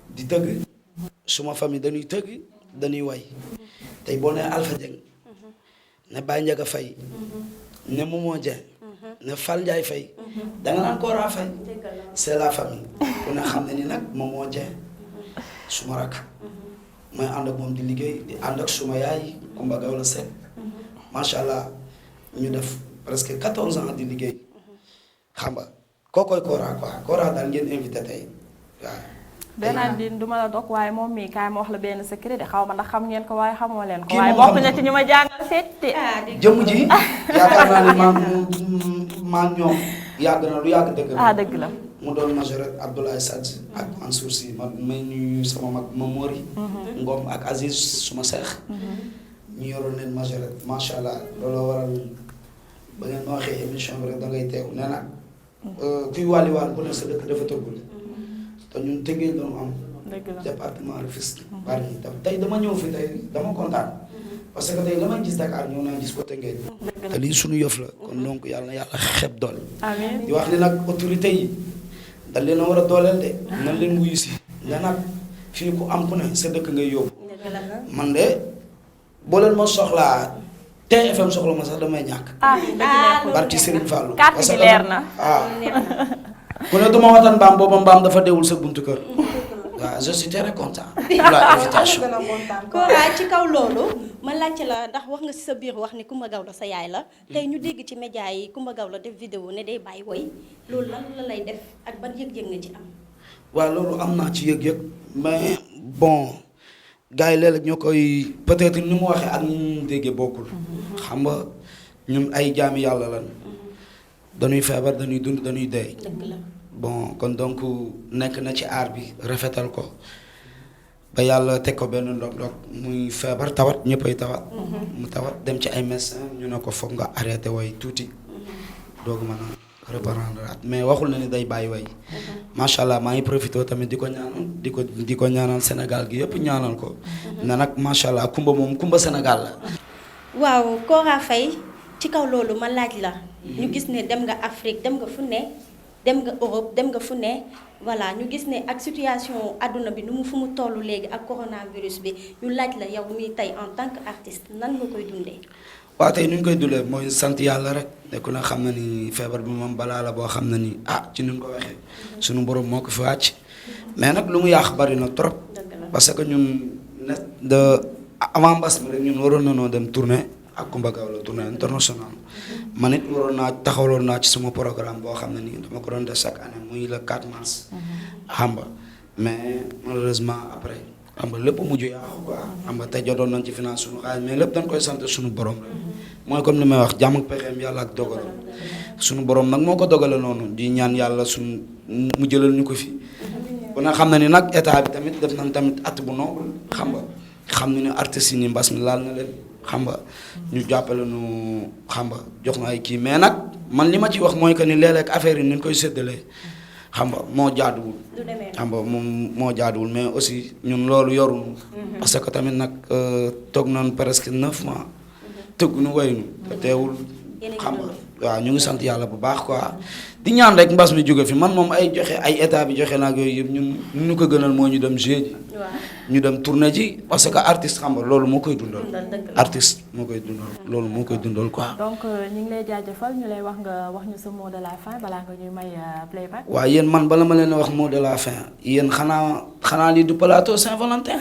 di tëgg suma famille dañuy tëgg dañuy way tey boo nee Alpha Dieng ne Baye Ndiaga Faye ne Momo Dieng ne Fall Ndiaye Faye danga naan Kora Faye c'est la famille ku ne xam ne ni nag Momo Dieng suma rak may ànd ak moom di liggéey di ànd ak suma yaay Kumba Gawla Seck macha allah ñu def presque 14 ans di liggéey xam nga kookoy Kora quoi Kora daal ngeen invité tey waaw. Bernardine du ma la dog waaye moom mii kaay ma wax la benn secret de xaw ma ndax xam ngeen ko waaye xamoo leen ko. waaye bokk na ci ñu ma jàngal seet. jëmm ji yaakaar naa ne maa ñoom yàgg na lu yàgg dëgg la. dëgg la. mu doon majorette Abdoulaye Sadji ak Mansour Sy ma may nuyu sama mag Mamori. Ngom ak Aziz suma seex. ñu yoroon leen majorette macha allah looloo waral ba ngeen ma waxee émission bi rek dangay teew nee na. kuy wàlli waan bu ne sa dëkk dafa tëggul te ñun Tëngéej doon am département Rufisque Bargny tey dama ñëw fi tey dama kontaan parce que tey damay gis Dakar ñëw naa gis ko Tëngéej te lii suñu yëf la kon donc yàlla xeb dool di wax ni nag autorité yi dañ leen a war a dooleel de nan leen wuyu si ne nag fii ku am ku ne sa dëkk ngay yóbbu man de boo leen ma soxlaa TFM soxla ma sax damay ñàkk. barki Serigne Fallou. parce que leer na ku ne duma watan mbaam booba mbaam dafa deewul sa buntu kër. waaw je suis très content pour la invitation. Kora ci kaw loolu ma laajte la ndax wax nga ci sa biir wax ni Kumba Gawlo sa yaay la tey ñu dégg ci média yi Kumba Gawlo def vidéo ne day bàyyi woy loolu lan la lay def ak ban yëg-yëg nga ci am. waaw loolu am naa ci yëg-yëg mais bon gars yi léeg-léeg ñoo koy peut-être ni mu waxee ak ni mu déggee bokkul. xam nga ñun ay jaami yàlla lan dañuy feebar dañuy dund dañuy dee. bon kon donc nekk na ci aar bi rafetal ko ba yàlla teg ko benn ndog-ndog muy feebar tawat ñëppay tawat. mu tawat dem ci ay médecin ñu ne ko foog nga arrêté way tuuti doog mën a reprendre at mais waxul na ni day bàyyi way. macha allah maa ngi profité tamit di ko ñaanal di ko ñaanal Sénégal gi yëpp ñaanal ko. ne nag macha allah kumba moom kumba Sénégal la. waaw Kora Faye ci kaw loolu ma laaj la. ñu gis ne dem nga Afrique dem nga fu ne dem nga Europe dem nga fu ne voilà ñu gis ne ak situation àdduna bi nu mu fu mu toll léegi ak coronavirus bi ñu laaj la yow mi tey en tant que artiste nan nga koy dundee. waaw tey nu ñu koy dundee mooy sant yàlla rek nekku na xam na ni feebar bi moom balaa la boo xam na ni ci nu ñu ko waxee sunu borom moo ko fi wàcc mais nag lu mu yàq bari na trop parce que ñun avant mbas mi rek ñun waroon na noo dem tournée ak Coumba Gawlo tournée internationale man it waroon naa taxawaloon naa ci sama programme boo xam ne nii dama ko doon def chaque année muy le 4 mars. xam nga mais malheureusement après xam nga lépp mujj yàqu quoi xam nga tey jotoon nañ ci finance suñu xaalis mais lépp dañ koy sant suñu borom rek mooy comme ni may wax jàmm ak pexeem yàlla ak dogalam suñu borom nag moo ko dogale noonu di ñaan yàlla suñu mu jëlal ñu ko fi. kon nag xam na ni nag état bi tamit def nañ tamit at bu noble xam nga xam na ni artistes yi ni mbas mi laal na leen. xam nga ñu jàppale nu xam nga jox na ay kii mais nag man li ma ci wax mooy que ni léeg-léeg affaire yi ni ñu koy séddalee xam nga moo jaaduwul. xam nga moom moo jaaduwul mais aussi ñun loolu yoruñu. parce que tamit nag toog nañ presque 9 mois. tëgg nu waynu te teewul xam nga waaw ñu ngi sant yàlla bu baax quoi. di ñaan rek mbas mi jóge fi man moom ay joxe ay état bi joxe naag yooyu yëpp ñun ñu ko gënal moo ñu dem jouer ji. ñu dem tourner ji parce que artiste xam nga loolu moo koy dundal. artiste moo koy dundal loolu moo koy dundal quoi. donc ñu ngi lay jaajëfal ñu lay wax nga wax ñu sa mot de la fin balaa nga ñuy may playback. waaw yéen man bala ma leen a wax mot de la fin yéen xanaa lii du plateau Saint-Valentin.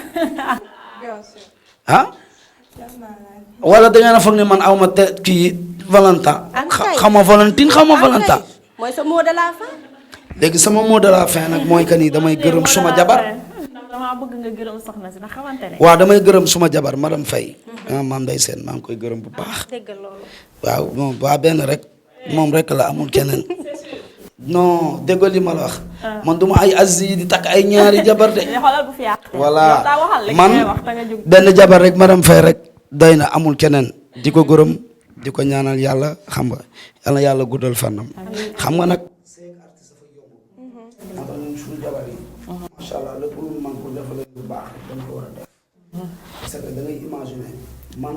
ah. wala da ngeen a foog ne man aw ma kii Valentin. xaw ma Valentine xaw ma Valentin. mooy sa mot de la fin. léegi sama mot de la fin nag mooy que ni damay gërëm suma jabar. damaa bëgg nga gërëm soxna si ndax xamante ne. waaw damay gërëm suma jabar madame Faye. maam Ndeye Sène maa ngi koy gërëm bu baax. dégg loolu. waaw moom waa benn rek moom rek la amul keneen. non déggoo li ma la wax. man du ma ay Aziz di takk ay ñaari jabar de. xoolal bu fi yàq. voilà man benn jabar rek madame Faye rek doy na amul keneen di ko gërëm di ko ñaanal yàlla xam nga yàlla yàlla guddal fannam. xam nga nag. macha allah lépp lu man pour defal lu baax dañ ko war a def. parce que da ngay imaginer man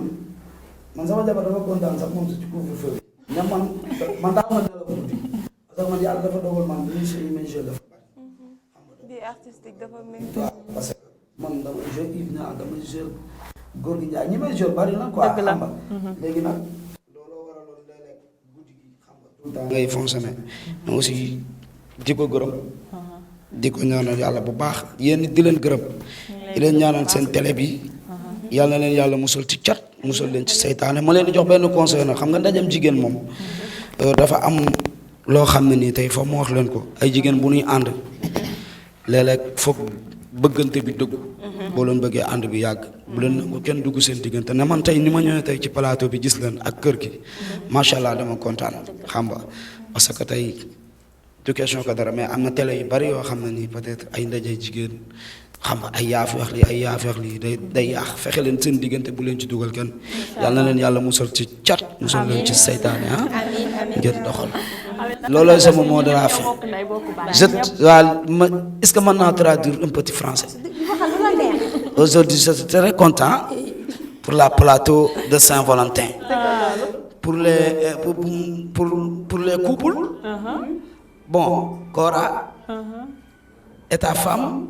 sama jabar dafa kontaan sax moom ci couvre-feu bi. mais man daa ma nelaw guddi parce que man yàlla dafa dogal man bu ñu si imaginer dafa bari. di artistique dafa métti. waaw parce que man dama jeu Yves Niang dama jeu góor gi Ndiaye ñi may jeu bari na quoi. xam nga léegi nag looloo waraloon léeg-léeg guddi gi xam nga tout le temps ngay fonctionner mais aussi di ko gërëm. di ko ñaanal yàlla bu baax yéen di leen gërëm di leen ñaanal seen télé bi yàlla na leen yàlla musal ci cat musal leen ci seytaane ma leen di jox benn conseil nag xam nga ndajam jigéen moom dafa am loo xam ne nii tey foofu ma wax leen ko ay jigéen bu ñuy ànd léeg-léeg foog bëggante bi dëgg boo leen bëggee ànd bi yàgg bu leen nangu kenn dugg seen diggante ne man tey ni ma ñëwee tey ci plateau bi gis leen ak kër gi macha allah dama kontaan xam nga parce que tey du question que dara mais am na télé yu bari yoo xam ne nii peut-être ay ndaje jigéen xam nga ay yaafeex lii ay yaafeex lii day yaax fexe leen seen diggante bu leen ci dugal kenn yàlla na leen yàlla musal ci cat musal leen ci seytaane ngeen doxal loolooy sama mot de la fin est-ce que mën naa traduire un petit français aujourd'hui je suis très content pour la plateau de Saint-Valentin pour les couples. Bon, Kora et ta femme,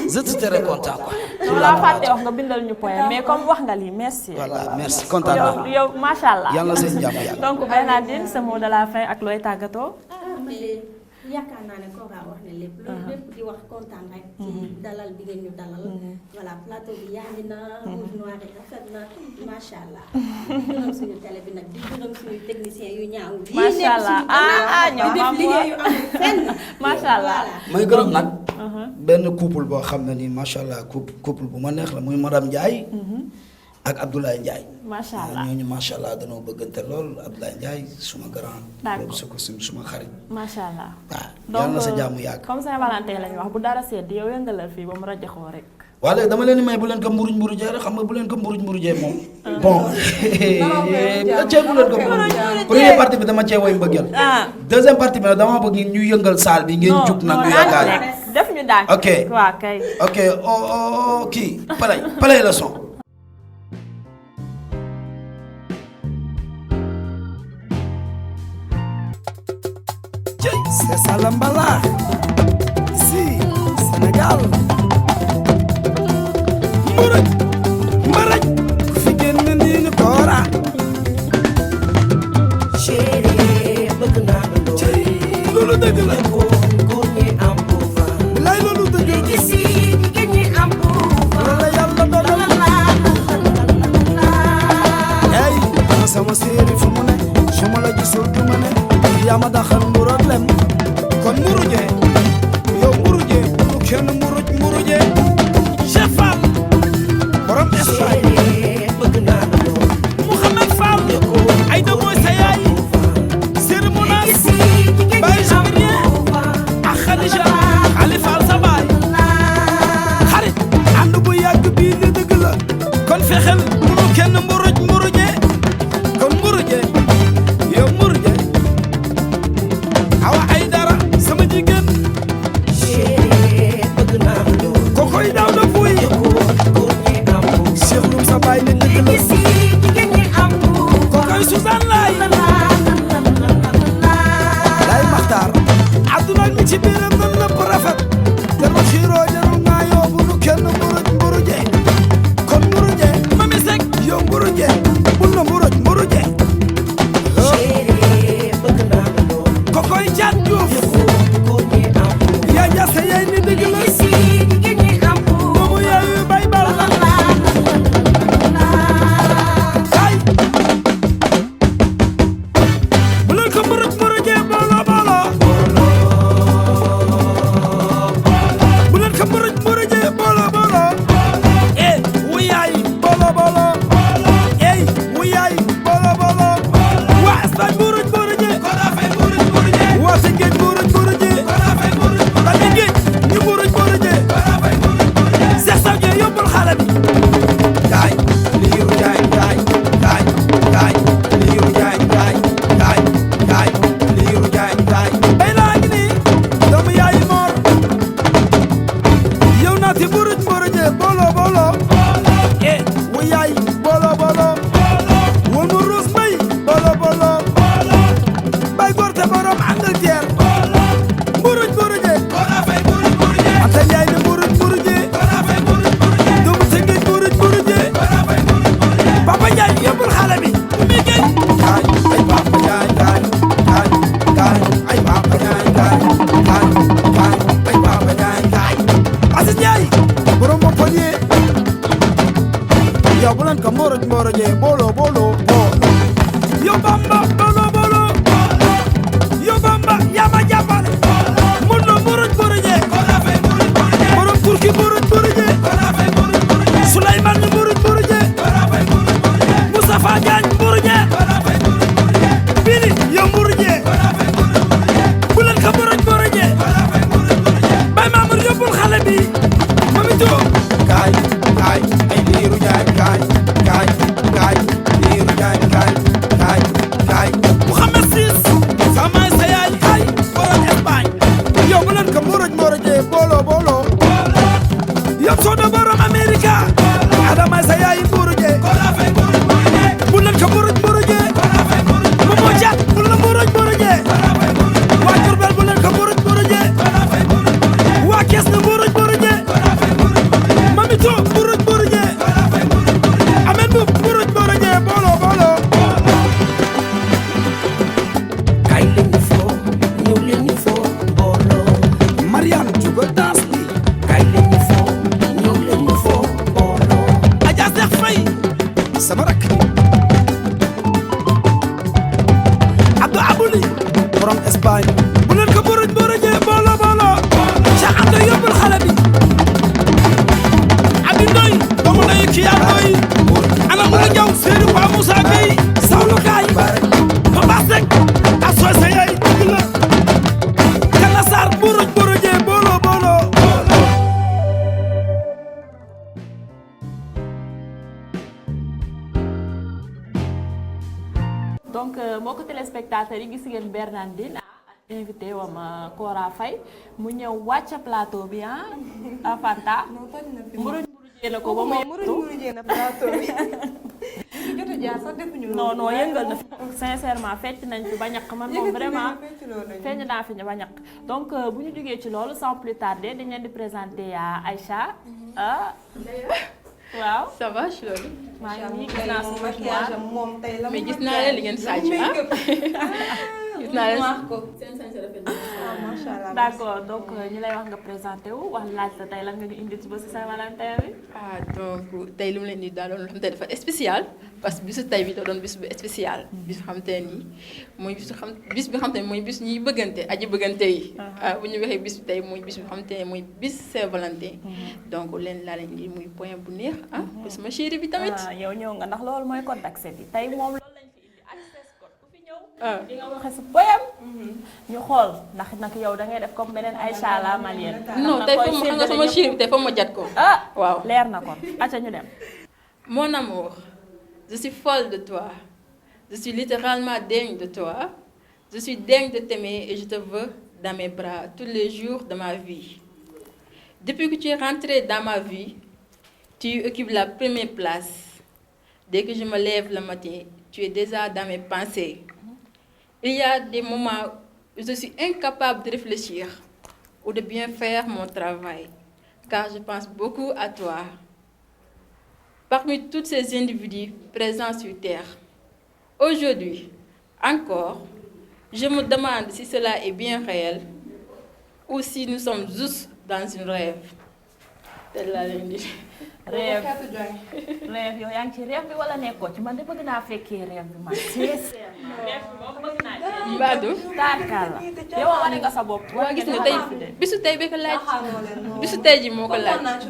je suis très content quoi. non la fàtte wax nga bindal ñu poème mais comme wax nga lii merci. voilà merci kontaan naa. yow macha allah. yàlla seen jàmm yàlla. donc Bernardine sa mot de la fin ak looy tàggatoo. yaakaar naa ne Kora wax na lépp. loolu lépp di wax kontaan rek. ci dalal bi ngeen ñu dalal. voilà plateau bi yaandi na. rouge noir yi rafet na macha allah. di gërëm suñu télé bi nag di gërëm suñu technicien yu ñaaw. macha allah ñoom di def liggéey yu amul fenn. macha allah may gërëm nag. benn couple boo xam ne nii macha allah couple bu ma neex la muy madame Ndiaye. ak Abdoulaye Ndiaye. macha allah ñooñu macha allah danoo bëggante lool Abdoulaye Ndiaye suma grand. d'accord suma xarit. macha allah. waaw yàlla na sa jàmm yàgg. comme Saint-Valentin lañu wax bu dara sedd yow yëngalal fii ba mu rajaxoo rek. waa léegi dama leen di may bu leen ko mburuj rek xam nga bu leen ko mburuj moom. bon cee bu leen ko mburuj. première partie bi dama cee woy mbëggeel. deuxième partie bi nag dama bëgg ñu yëngal saal bi ngeen jug nag ñu yaakaar. def ñu daal. ok waaw kay. ok kii play le son. C'est ça l'emballage ici Sénégal. mbaraj ku fi génn nii ni koora. chéri bëgg naa la loolu dëgg la. góor ñi am pouvoir. lay loolu dëgg la. léegi si jigéen ñi am pouvoir. la yàlla dogal. ay ana sama séeri fu mu ne su ma la gisul du ma ne. yaa ma daxal mburu ak lem kon mburu jee yow mburu jee bu kenn mburu jee Cheikh Fall borom Espagne bëgg naa la lool Mouhamed Fall ay dëggoo sa yaay Sër Mounas Baye Jamirien ak Khadija Ali Fall sa baay xarit ànd bu yàgg bii li dëgg la kon fexeel bu kenn mburu jee kon mburu jee yow mburu jee awa ay dara sama jigéen bëgg naa ko koy daaw da fuy Cheikh Loum sa baay ne dëgg la ko koy Suzanne laay maxtaar àdduna ak li ci biiram nan lépp rafet te ma xiiroo jarul naa yoo bu nu kenn mburu jee kon mburu jee mami sek yow mburu jee bul na mburu jee kokoy Jaat Juuf yaa jase yaay ni dëgg la moomu yaayu bay bal ay bu leen ko mburu jee boolo bu leen ko mburu jee boolo wu yaay boolo wu yaay boolo waa Espagne mburu jee waa si géej mburu jee dami géej ñu mburu jee Seex Saw jee yóbbul xale bi gaay liiru jaay liiru jaay liiru jaay bay laa ngi nii doomu yaayi moor yow naati mburu jee boolo wu yaay boolo wol mu ruus may boolo bay gorte borom Angleterre mburu jee anta yaay ne mburu jee doomu tëngéej mburu jee Papa Njaay yóbbul xale bi mi géej kaay ay Papa Njaay kaay ay Papa Njaay kaay ay Papa Njaay Aziz Njaay borom Montpellier yow bu leen ko mburu jee boolo yow Bamba boolo yow Bamba yaa ma jàppale mun na mburu jee borom Turki mburu jee Souleymane ñu mburu jee Moustapha Diagne mburu jee Bili yow mburu jee bu leen ko mburu jee Bay Mamour yóbbul xale bi Mami Jo kaay ay liiru jaay kaay liiru jaay Mouhamed Sis sama sa yaay kaay borom Espagne yow bu leen ko mburu jee boolo yow soodo borom Amerika Adama sa yaay mburu jee bu leen ko mburu jee Momo Jaat bu leen mburu jee waa Jurbel bu leen ko mburu jee waa Kees na mburu jee Mami To mburu jee Amen bu mburu jee boolo kay leen ñu foo ñëw leen ñu foo boolo Mariane jugal dans bi kay leen ñu foo ñëw leen ñu foo boolo Adja Seex Fay sama rakk Abdou Abouli borom Espagne bu leen ko mburu jee boolo Cheikh Anta yóbbul xale bi yow Seydou Ba Moussa Gueye sawlu kaay fa baas rek asooy sa yaay dëgg la Kalla Sarr buruj burujee booloo booloo donc mbokk téléspectateurs yi gis ngeen Bernardine invité wam Cora Faye mu ñëw wàcc plateau bi ah Fanta mburuj mburujee na ko ba mu murujee na plateau bi jotu jaar sax defuñu non non yëngal na sincèrement fecc nañ fi ba ñaq man moom vraiment feeñ naa fi ba ñaq donc bu ñu jógee ci loolu sans plus tarder dañ leen di présenter Aïcha waaw ça va ci loolu. maa ngi nii gis naa sama maquillage am moom tey la mais gis naa leen li ngeen sàcc gis naa leen ko macha allah d'accord donc ñu lay wax nga présenté wu wax laaj la tey lan nga ñu indi ci bésu Saint-Valentin bi. donc tey lu mu leen di daal doon loo xam te dafa spécial parce que bisu tey bi da doon bis bu spécial. bis bu xam te nii mooy bis bi xam te ne mooy bis ñuy bëggante aji bëggante yi. bu ñu waxee bis bi tey mooy bis bi xam te ne mooy bis Saint-Valentin. donc leen laa leen di muy point bu neex bis ma chérie bi tamit. yow ñëw nga ndax loolu mooy code d'accès bi tey moom loolu lañ fi indi access code ku fi ñëw. di nga waxe sa poème. ñu xool ndax nag yow da ngay def comme beneen Aïcha la malienne. non tey foofu xam nga sama chérie bi tey foofu ma jat ko. waaw leer na kon acca ñu dem. Mon amour, je suis folle de toi. Je suis littéralement dingue de toi. Je suis dingue de t'aimer et je te veux dans mes bras tous les jours de ma vie. Depuis que tu es rentré dans ma vie, tu occupes la première place. Dès que je me lève le matin, tu es déjà dans mes pensées. Il y a des moments où je suis incapable de réfléchir ou de bien faire mon travail, car je pense beaucoup à toi. Parmi tous ces individus présents sur Terre, aujourd'hui, encore, je me demande si cela est bien réel ou si nous sommes juste dans un rêve. C'est la lundi. rêve yow yaa ngi ci rêve bi wala nekkoo ci man de bëgg naa fekkee rêve bi man sincèrement rêve bi moom bëgg naa ci Badou taarkaal la yow wane nga sa bopp waa gis nga tey bisu tey bi ko laaj bisu tey ji moo ko laaj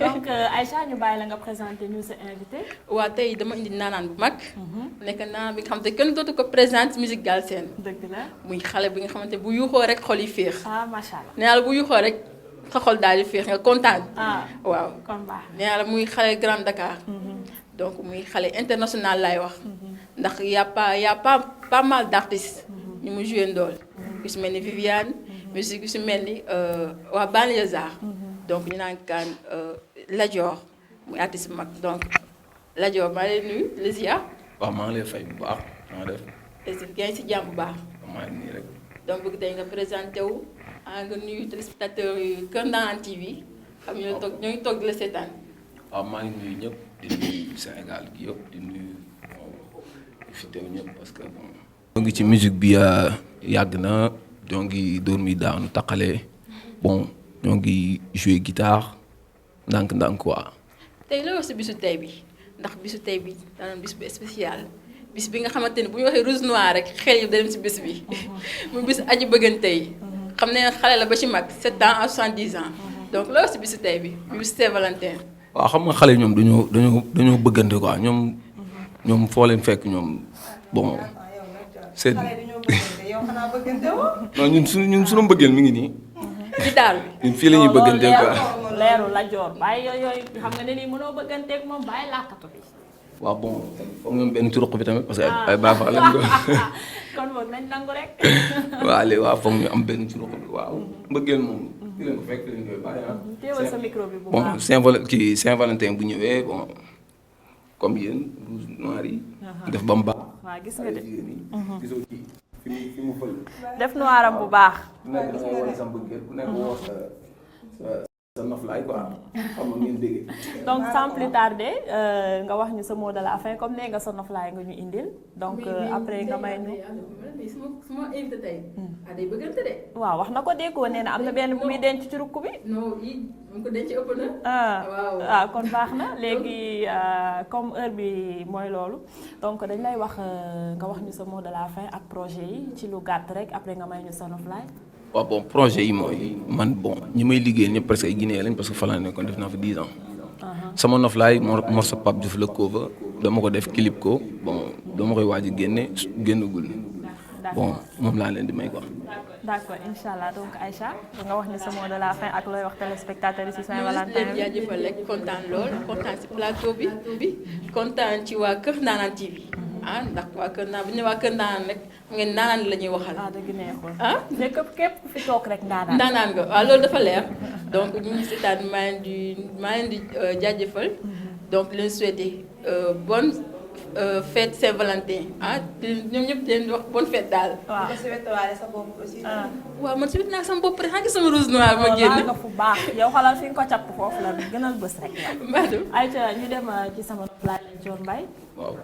donc Aïcha ñu bàyyi la nga présenté ñu sa invité waa tey dama indi naanaan bu mag nekk naanaan bi nga xamante kenn dootu ko présente musique Galsen dëgg la muy xale bi nga xamante bu yuuxoo rek xol yi féex macha allah nee naa la bu yuuxoo rek sa xol daal di féex nga kontaan. waaw kon baax nee naa la muy xale Grand Dakar. donc muy xale international laay wax. ndax y' a pas mal d' artistes. ñu mu joué ndool. ku si mel ni Viviane. mais aussi ku si mel ni waa Banlieusard. donc ñu naan kaan Ladior muy artiste bu mag donc Ladior maa ngi lay nuyu Lésia. waaw maa ngi lay fay bu baax maa def. yaa ngi si jàmm bu baax. maa ngi nii rek. donc bëgg tey nga présenté wu. nga nuyu téléspectateurs yu Kër Ndanane TV xam ñoo ngi toog di la seetaan. waaw maa ngi nuyu ñëpp di nuyu Sénégal gi yëpp di nuyu fi teew ñëpp parce que bon. ñoo ngi ci musique bi yàgg na ñoo ngi dóor mi daanu taqale bon ñoo ngi jouer guitare ndànk-ndànk quoi. tey la wax si bisu tey bi ndax bisu tey bi danañ bis bu spécial bis bi nga xamante ne bu ñu waxee rouge noir rek xel yi dem si bis bi muy bis aji bëggante yi. xam ne xale la ba ci mag 7 ans à 70 ans donc loolu si bisu tey bi bisu Saint-Valentin. waaw xam nga xale ñoom dañoo bëggante quoi ñoom foo leen fekk ñoom bon. c'est non ñun suñu mbëggeel mi ngi nii. ci daal ñun fii la ñuy bëggante quoi. leeru la joor bàyyi yooyu xam nga ne nii mënoo bëgganteeg moom bàyyi làkkatu bi. waaw bon foog ngeen benn ci ruq bi tamit parce que ay baax a lañ ko. kon boog nañ nangu rek. waaw léegi waaw foog ñu am benn ci ruq bi waaw mbëggeel moom. di leen ko fekk di leen koy bàyyi teewal sa micro bi bu baax bon Saint-Valentin bu ñëwee bon comme yéen rouge noir yi. def ba mu baax. waaw gis nga de. gisoo kii fi mu fël. def noiram bu baax. ku nekk da ngay wane sa mbëggeel ku nekk woo sa noflaay quoi xam nga ngeen déggee. donc sans plus tarder nga wax ñu sa mot de la fin comme nee nga sa noflaay nga ñu indil donc après nga may ñu. suma invité tey. day bëggante de. waaw wax na ko déggoo nee na am na benn bu muy denc ci rukk bi. non yii mu ko denc ëpp na. waaw kon baax na léegi comme heure bi mooy loolu donc dañ lay wax nga wax ñu sa mot de la fin ak projet yi ci lu gàtt rek après nga may ñu sa noflaay. waaw bon projet yi mooy man bon ñi may liggéey ñëpp presque ay Guinéen lañ parce que fa laa nekkoon def naa fa 10 ans. sama noflaay morceau Pape Diouf la cover dama ko def clip ko bon dama koy waaj a génne génnagul bon moom laa leen di may quoi. d'accord inchallah donc Aïcha nga wax ni sa mot de la fin ak looy wax téléspectateurs yi ci Saint-Valentin bi. jaajëfal rek kontaan lool kontaan ci plateau bi kontaan ci waa Kër Ndanane TV ndax waa Kër Ndanane bu ñu waa Kër Ndanane rek ngeen Ndanane la ñuy waxal. dëgg neexul. mais képp ku fi toog rek Ndanane nga waaw loolu dafa leer donc ñu ngi seetaan maa leen di jaajëfal donc leen souhaiter bonne fête Saint-Valentin ñoom ñëpp leen wax bonne fête daal. waaw nga souhaiter waale sa bopp aussi. waaw man souhaiter naa sama bopp rek xam nga sama rouge noir ma génn. nga fu baax yow xoolal fi nga ko capp foofu la gënal bës rek. Mbadou Aïcha ñu dem ci sama laaj la Dior Mbaye. waaw.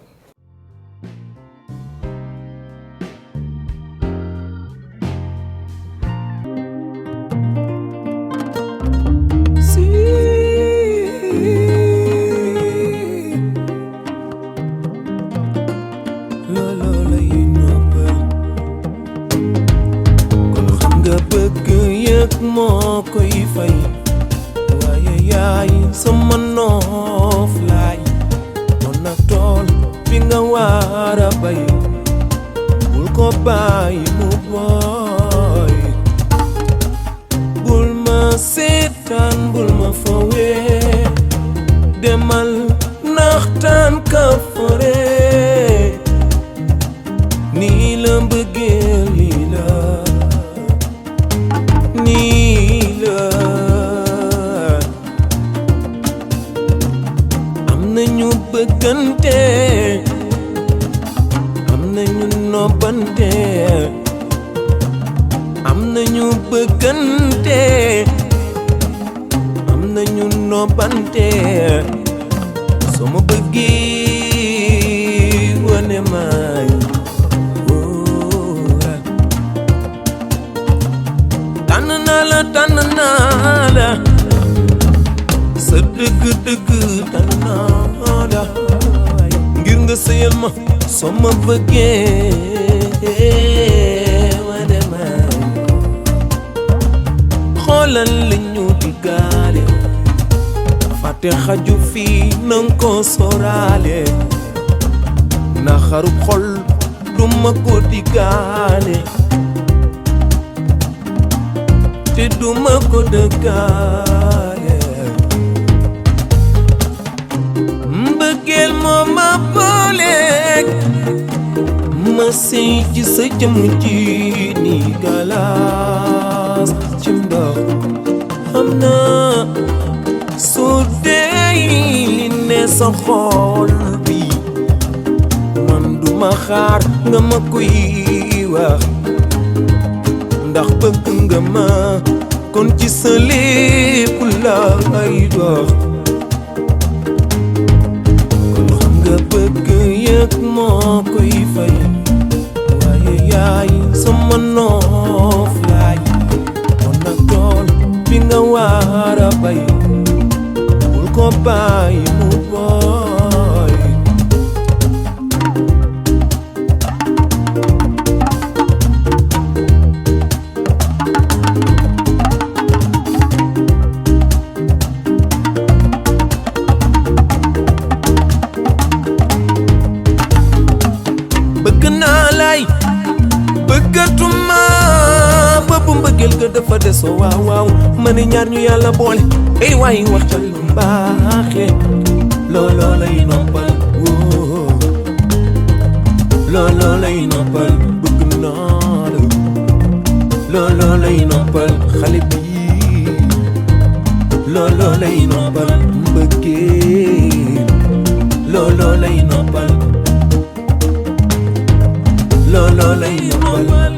moo koy fay waaye yaay sama noof laay kon nag tool bi nga war a bay bul ko bàyyi mu booy bul ma seetaan bul ma fowee demal naxtaan ka fore nii la mbëggeel lii la am nañu bëggante am nañu nobbante am nañu bëggante am nañu nobbante soo ma bëggee wane maay tànn naa la sa dëgg tànn naa la ngir nga sëyal ma soo ma bëggee wane maay xoolal li ñu diggaale fàtte xaju fii nanga ko sóoraale na xarub xol du ma ko diggaale te duma ko dëkkaale mbëggeel moo ma booleeg ma sëy ci sa jëmm ji ni galaas ci ndox xam naa su dee li ne sa xol bi man duma xaar nga ma koy wax ndax bëgg nga ma kon ci sa lépp lay dox kon xam nga bëgg yëg moo koy fay waaye yaay sama noof laay kon nag tool bi nga war a bay bul ko bàyyi mu booy bëggatuma ba bu mbëggeel ga dafa desoo waaw waaw ma ne ñaar ñu yàlla boole ay waay wax ca lu mbaaxee looloo lay noppal woo looloo lay noppal bëgg naa la looloo lay noppal xale bi looloo lay noppal mbëggeel looloo lay noppal looloo lay noppal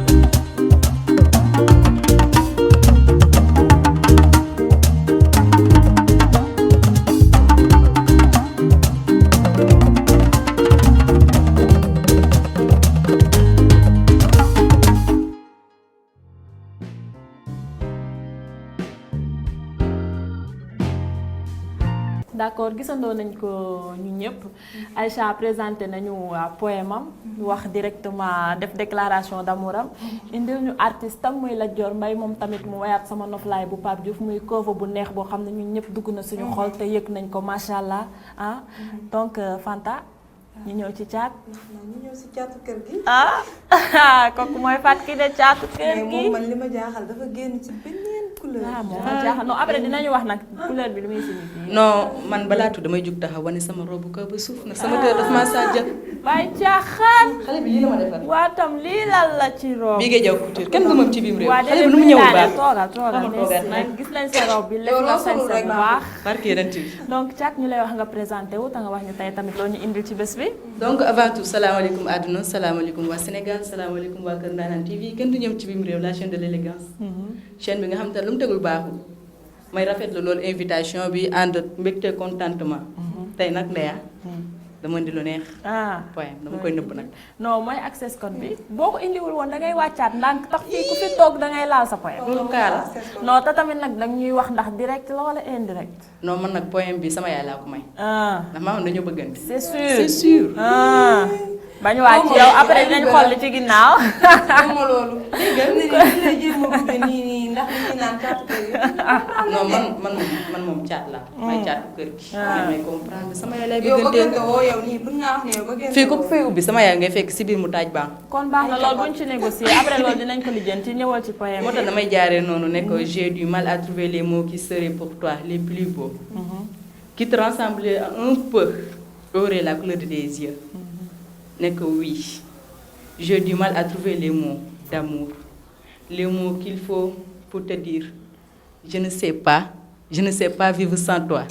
d'accord gisandoo nañ ko ñu ñëpp Aïcha présenté nañu poème am wax directement def déclaration d'amour am indil ñu artiste am muy Lat Dior Mbaye moom tamit mu wayaat sama noflaay bu Pape Diouf muy cover bu neex boo xam ne ñun ñëpp dugg na suñu xol te yëg nañ ko macha allah donc Fanta ñu ñëw ci caat. ñu ñëw si caatu kër gi. kooku mooy Fatou Kiné caatu kër gi. mais moom man li ma jaaxal dafa génn ci beneen couleur. moom ma jaaxal non après dinañu wax nag couleur bi lu muy signifié. non man balaa tudd damay jug taxaw wane sama robe kaw ba suuf nag sama kër daf maa sàjjal. waaye caaxaan. xale bi lii la ma defal. waa tam lii lan la ci robe. bii ngay jaw couture kenn du moom ci biir réew. waa xale bi nu mu ñëw baax toogal gis nañ sa robe bi lépp nga sañ sa bu baax. barke yeneen bi. donc Thiat ñu lay wax nga présenté wu te nga wax ñu tey tamit loo ñu indil ci bés bi. donc avant tout salaamaaleykum àdduna salaamaaleykum waa Sénégal salaamaaleykum waa Kër Ndanane TV kenn du ñëw ci biir réew la chaîne de l'élégance. chaîne bi nga xam te lu mu tegul baaxul. may rafetlu loolu invitation bi ànd mbégte contentement. tey nag Ndeya. dama indi lu neex. poème dama koy nëbb nag. non mooy access code bi boo ko indiwul woon da ngay wàccaat ndànk tax fii ku fi toog da ngay laal sa poème. loolu kaala. non te tamit nag da ñuy wax ndax direct la wala indirect. non man nag poème bi sama yaay laa ko may. ndax maa dañoo bëggante. c'est sûr c'est sûr. bañu wàcc yow après dinañ xool li ci ginnaaw. ma loolu. dégg nga ni jéem a bëgg nii ndax li ñu naan caatu kër gi. non man moom caat la. may caatu kër gi. may comprendre sama yaay lay yow bëggante. bëggante woo yow nii bu nga wax ne yow bëggante fii ko fay ubbi sama yaay ngay fekk si biir mu taaj baax. kon baax na loolu buñ ci négocier après loolu dinañ ko lijjanti ñëwal ci poème moo tax damay jaaree noonu ne ko j'ai du mal à trouver les mots qui seraient pour toi les plus beaux. qui te ressemblaient un peu. aurait la couleur de tes yeux. Ne que oui, j'ai du mal à trouver les mots d'amour, les mots qu'il faut pour te dire, je ne sais pas vivre sans toi.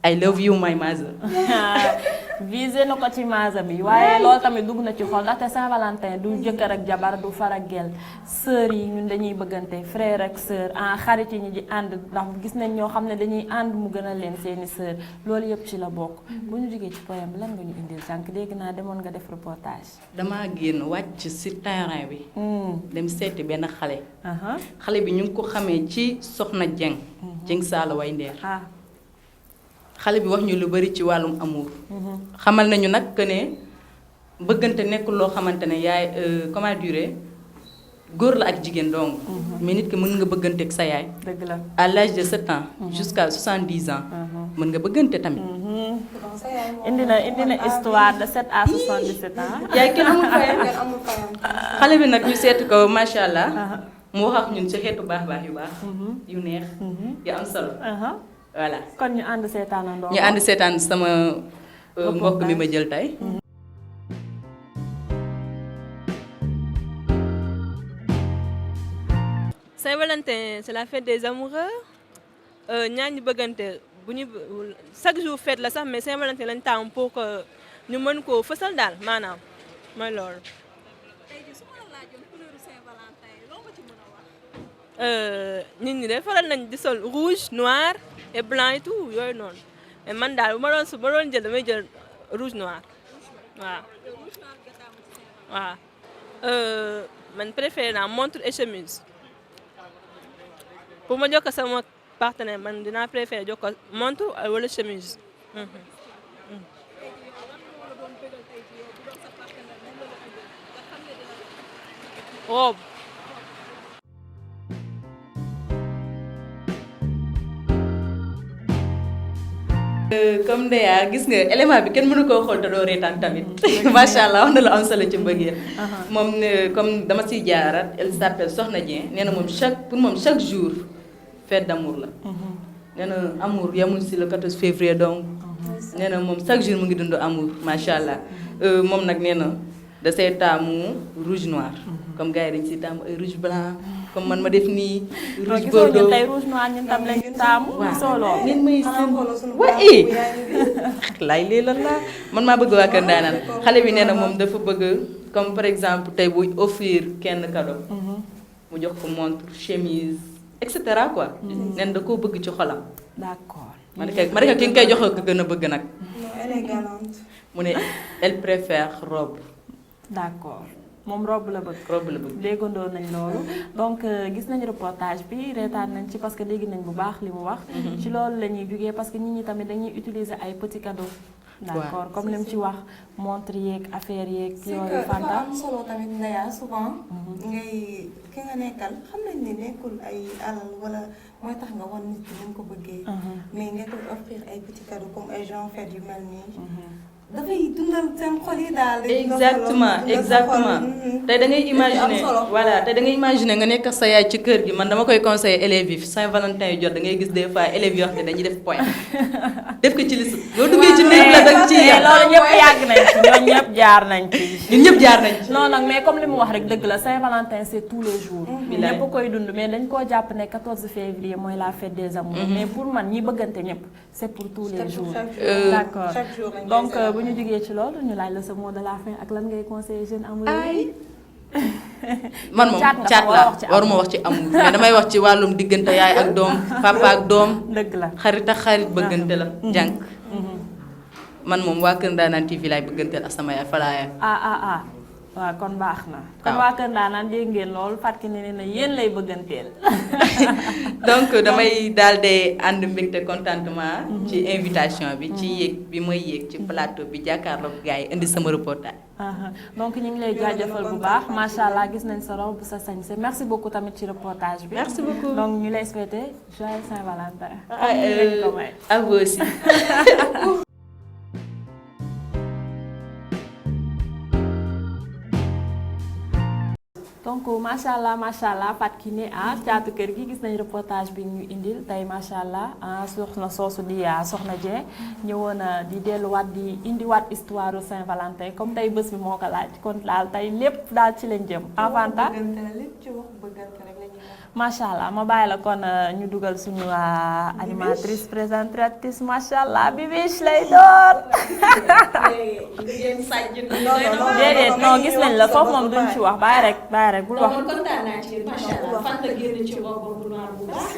I love you, my mother. visé na ko ci maasa bi waaye loolu tamit dugg na ci xol ndaxte Saint-Valentin du jëkkër ak jabar du far ak gel sœur yi ñun dañuy bëggante frère ak sœur xarit yi ñu di ànd ndax gis nañ ñoo xam ne dañuy ànd mu gën a leen seeni sœur loolu yëpp ci la bokk. bu ñu jógee ci poème bi lan nga ñu indil sànq dégg naa demoon nga def reportage. damaa génn wàcc ci terrain bi. dem seeti benn xale. xale bi ñu ngi ko xamee ci Soxna Dieng. Dieng Saala way ndeer xale bi wax ñu lu bari ci wàllum amour. xamal nañu nag que ne bëggante nekk loo xamante ne yaay comment dire góor la ak jigéen dong. mais nit ki mën nga bëggante ak sa yaay. dëgg la à l'âge de 7 ans. jusqu'à 70 ans. mën nga bëggante tamit. indi na histoire de 7 à 77 ans. yaay kenn amul fayam xale bi nag ñu seetu ko macha allah. mu wax ak ñun ci xeetu baax yu baax. yu neex. yu am solo. voilà kon ñu ànd seetaanandoo. ñu ànd seetaan sama mbokk mi ma jël tey. Saint-Valentin c'est la fête des amoureux ñaar ñi bëggante bu ñu chaque jour fête la sax mais Saint-Valentin lañ taamu pour que ñu mën koo fësal daal maanaam mooy loolu. nit ñi de faral nañ di sol rouge noir et blanc et tout yooyu noonu mais man daal bu ma doon jël damay jël rouge noir waaw. waaw man préféré naa montre et chemise pour ma jox sama partenaire man dinaa préféré jox ko montre wala chemise. robe. comme Ndeya gis nga élément bi kenn mënu koo xool te doo reetaan tamit macha allah wax na lu am solo ci mbëggeel moom comme dama siy jaarat elle s'appelle Soxna Dieng nee na moom chaque jour fête d'amour la nee na amour yamul si le 14 février donc nee na moom chaque jour mu ngi dund amour macha allah moom nag nee na da see taamu rouge noir comme gars yi dañ si taamu ay rouge blanc comme man ma def nii. rouge bordeaux tey rouge noir ñun tam lañu taamu. waaw ngeen may seen waa lay lii lan la man maa bëgg waa Kër Ndanane xale bi nee na moom dafa bëgg comme par exemple tey bu offrir kenn cadeau. mu jox ko montre chemise et cetera quoi. nee na da koo bëgg ci xolam. d'accord. ma ne ko ki nga koy jox ko gën a bëgg nag. elle est galante. mu ne elle préfère robe. d'accord. moom robe la bëgg. robe la bëgg déggandoo nañ loolu donc gis nañ reportage bi reetaan nañ ci parce que dégg nañ bu baax li mu wax. ci loolu la ñuy jugee parce que nit ñi tamit dañuy utiliser ay petits cadeaux. d'accord comme li mu ci wax montre yeeg affaire yeeg. yooyu Fanta am solo tamit Ndeya souvent. ngay ki nga nekkal xam nañ ne nekkul ay alal wala mooy tax nga wan nit ki ni nga ko bëggee. mais nga koy offrir ay petits cadeaux comme ay genre fête yu mel nii. dafay dundal seen xol yi daal. exactement tey da ngay imaginer voilà tey da ngay imaginer nga nekk sa yaay ci kër gi man dama koy conseiller élèves yi Saint-Valentin yu jot da ngay gis des fois élèves yoo xam ne dañuy def point def ko ci liste boo duggee ci néeg la dag ci loolu ñëpp yàgg nañ ci ñoom ñëpp jaar nañ ci. ñun ñëpp jaar nañ ci. non nag mais comme li mu wax rek dëgg la Saint-Valentin c'est tous les jours. ñëpp koy dund mais dañ koo jàpp ne 14 février mooy la fête des amours. mais pour man ñi bëggante ñëpp c'est pour tous les jours. d'accord donc bu ñu jógee ci loolu ñu laaj la sa mot de la fin ak lan ngay conseiller jeune amoureux. man moom caat la waruma wax ci amour mais damay wax ci wàllum diggante yaay ak doom papa ak doom. dëgg la xarit ak xarit bëggante la. jànk man moom waa Kër Ndanane TV laay bëgganteel ak sama yaay fa laa yem. waaw kon baax na. kon waa Kër Ndanane dégg ngeen loolu Fatou Kiné ne yéen lay bëgganteel. donc damay daal di ànd mbégte contentement. ci invitation bi. ci yéeg bi may yéeg ci plateau bi jàkkaarloog gars yi indi sama reportage. donc ñu ngi lay jaajëfal bu baax macha allah gis nañ sa robe sa sañse merci beaucoup tamit ci reportage bi. merci beaucoup donc ñu lay souhaiter joyeux Saint-Valentin. à vous aussi. donc macha allah Fatou Kiné caatu kër gi gis nañ reportage bi ñu indil tey macha allah soxna soosu di Soxna Dieng ñëwoon di delluwaat di indiwaat histoire Saint-Valentin comme tey bés bi moo ko laaj kon daal tey lépp daal ci lañ jëm. Avanta macha allah ma bàyyi la kon ñu dugal suñu animatrice présentatrice macha allah bi Biche lay doon. déedéet non gis nañ la foofu moom duñ ci wax bàyyi rek bul wax. kontaan naa ci macha allah fan la génn ci robe bu noir bu baax.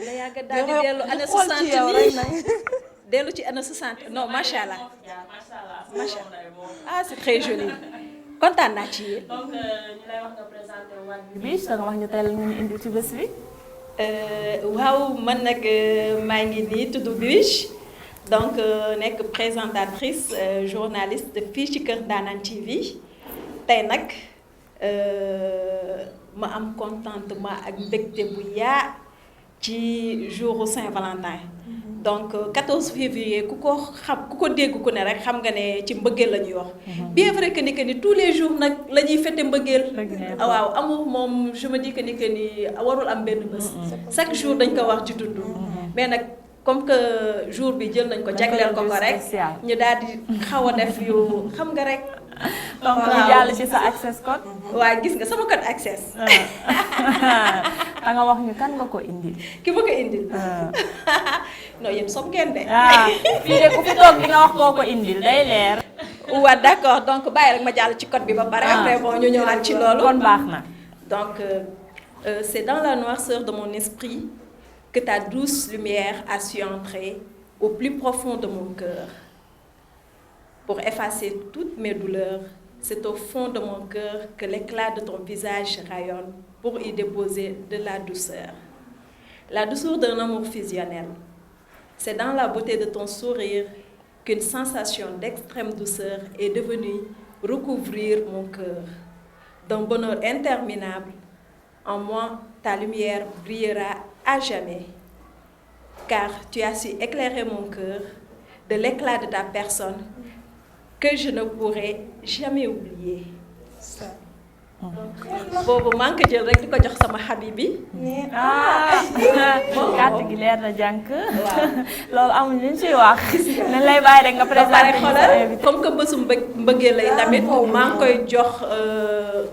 la yàgg daal di dellu année 60 nii dellu ci année 60 non macha allah macha allah c'est très joli kontaan naa ci yéen. donc ñu lay wax nga présenté waat bi Biche da nga wax ñu tey la ñu indi ci bés bi. waaw man nag maa ngi nii tudd Biche donc nekk présentatrice journaliste fii ci Kër Ndanane TV tey nag ma am contentement ak mbégte bu yaa ci jouru Saint-Valentin donc 14 février ku ko dégg ku ne rek xam nga ne ci mbëggeel la ñuy wax. bien vrai que ni tous les jours nag la ñuy fête mbëggeel. waaw amour moom je me dis que ni warul am benn bés. chaque jour dañ ko wax ci dund. mais nag comme que jour bi jël nañ ko jagleel ko rek ñu daal di xaw a def yu xam nga rek. donc ñu jàll ci sa access code. waaw gis nga sama code access. da nga wax ñu kan nga ko indil. ki ma ko indil. non yéen som ngeen de. fii de ku fi toog di nga wax koo ko indil day leer. waaw d'accord donc bàyyi rek ma jàll ci code bi ba pare. après bon ñu ñëwaat ci loolu. kon baax na. donc c'est dans la noirceur de mon esprit que ta douce lumière a su entrer au plus profond de mon cœur. Pour effacer toutes mes douleurs, c'est au fond de mon cœur que l'éclat de ton visage rayonne pour y déposer de la douceur. La douceur d'un amour fusionnel. C'est dans la beauté de ton sourire qu'une sensation d'extrême douceur est devenue recouvrir mon cœur. D'un bonheur interminable, en moi, ta lumière brillera à jamais. Car tu as su éclairer mon cœur de l'éclat de ta personne que je ne pourrai jamais oublier. boobu maa ngi ko jël rek di ko jox sama habibi. kàtt gi leer na jànk. loolu amul lu ñu ciy wax. nañ lay bàyyi rek nga présenté ñu comme que bésu mbëggeel lay tamit maa ngi koy jox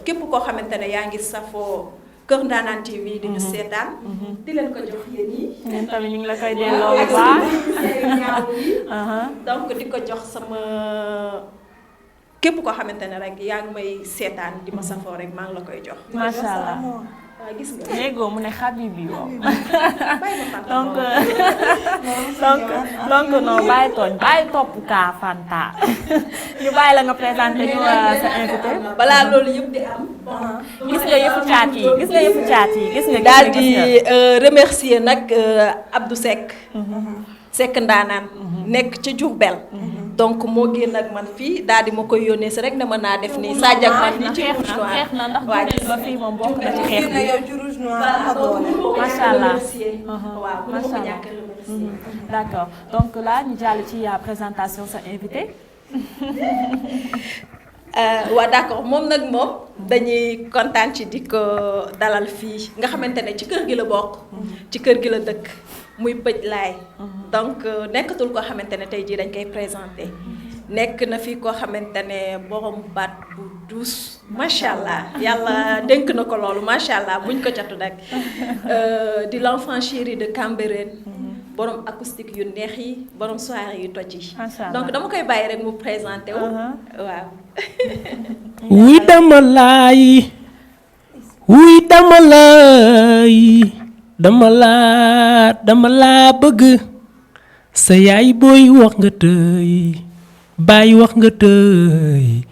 képp koo xamante ne yaa ngi safoo Kër Ndanane TV di ñu seetaan. di leen ko jox yéen ñi. ñun tamit ñu ngi la koy delloo bu baax. donc di ko jox sama képp koo xamante ne rek yaa ngi may seetaan di ma safoo rek maa ngi la koy jox. macha allah. waaw gis nga. léegoo mu ne habibi yow. donc non bàyyi tooñ bàyyi topp kaa Fanta ñu bàyyi la nga présenté ñu sa invité. balaa loolu yëpp di am. gis nga yëfu caat yi gis nga daal di remercier nag Abdou Seck. Seck Ndanane nekk ca Diourbel. donc moo génn ak man fii daal di ma koy yónnee si rek ne mën naa def nii Sadio ak man nii ci rouge noir. xeex na ndax ba fii moom bokk na ci xeex bi. yow ci rouge noir macha allah waaw macha allah. D'accord donc là ñu jàll ci présentation sa invité. waaw d'accord moom nag moom dañuy kontaan ci di ko dalal fii nga xamante ne ci kër gi la bokk. ci kër gi la dëkk muy Pëj Laay. donc nekkatul koo xamante ne tey jii dañ koy présenté. nekk na fi koo xamante ne borom baat bu douce macha allah yàlla dénk na ko loolu macha allah buñ ko catu nag di l'enfant chéri de Cambérène. borom acoustique yu neex yi borom soirée yu toj yi. donc dama koy bàyyi rek mu présenté wu. waaw. wuy dama laay dama laa bëgg sa yaay booy wax nga tëy baay wax nga tëy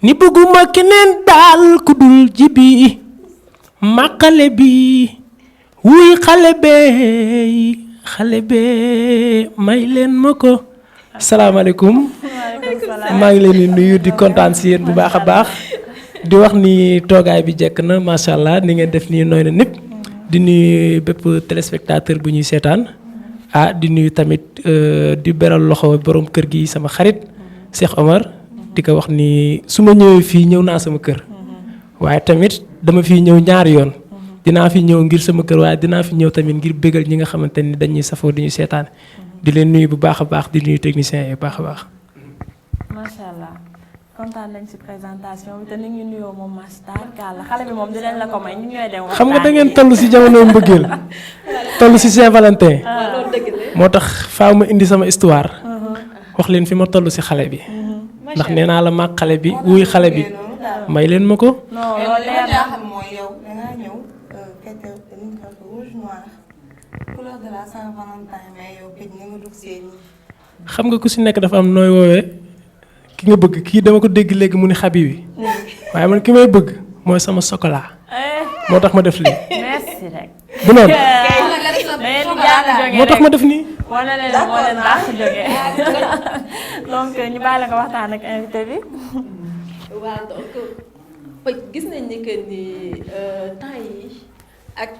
ni bëgguma keneen daal ku dul jibi ma xale bi wuy xale bee may leen ma ko. asalaamaaleykum maa ngi leen di nuyu di kontaan si yéen bu baax a baax di wax ni toogaay bi jekk na macha allah ni ngeen def nii nooy na nit di nuyu bépp téléspectateur bu ñuy seetaan di nuyu tamit di beral loxo borom kër gi sama xarit Cheikh Omar di ko wax ni su ma ñëwee fii ñëw naa sama kër waaye tamit dama fi ñëw ñaari yoon dinaa fi ñëw ngir sama kër waaye dinaa fi ñëw tamit ngir bégal ñi nga xamante ni dañuy safoo di ñu seetaan di leen nuyu bu baax a baax di nuyu techniciens yi bu baax a baax. macha allah kontaan nañ ci présentation bi te ni ngi nuyoo moom Master Kalla xale bi moom dinañ la ko may ñu ñooy dem. xam nga da ngeen toll ci jamono mbëggeel toll ci Saint-Valentin moo tax faaw ma indi sama histoire wax leen fi ma toll ci xale bi ndax nee naa la mag xale bi wuy xale bi may leen ma ko. non loolu leer na mooy yow dangaa ñëw fête rouge noir couleur de la Saint-Valentin mais yow Pëj ni nga dugg see nii. xam nga ku ci nekk dafa am nooy woowee ki nga bëgg kii dama ko dégg léegi mu ni Habibi waaye man ki may bëgg mooy sama chocolat moo tax ma def lii. merci rek. bu noonu moo tax ma def nii. wane leen moo leen baax jógee donc ñu bàyyi la nga waxtaan ak invité bi. waaw donc Pëj gis nañ ni que ni temps yi ak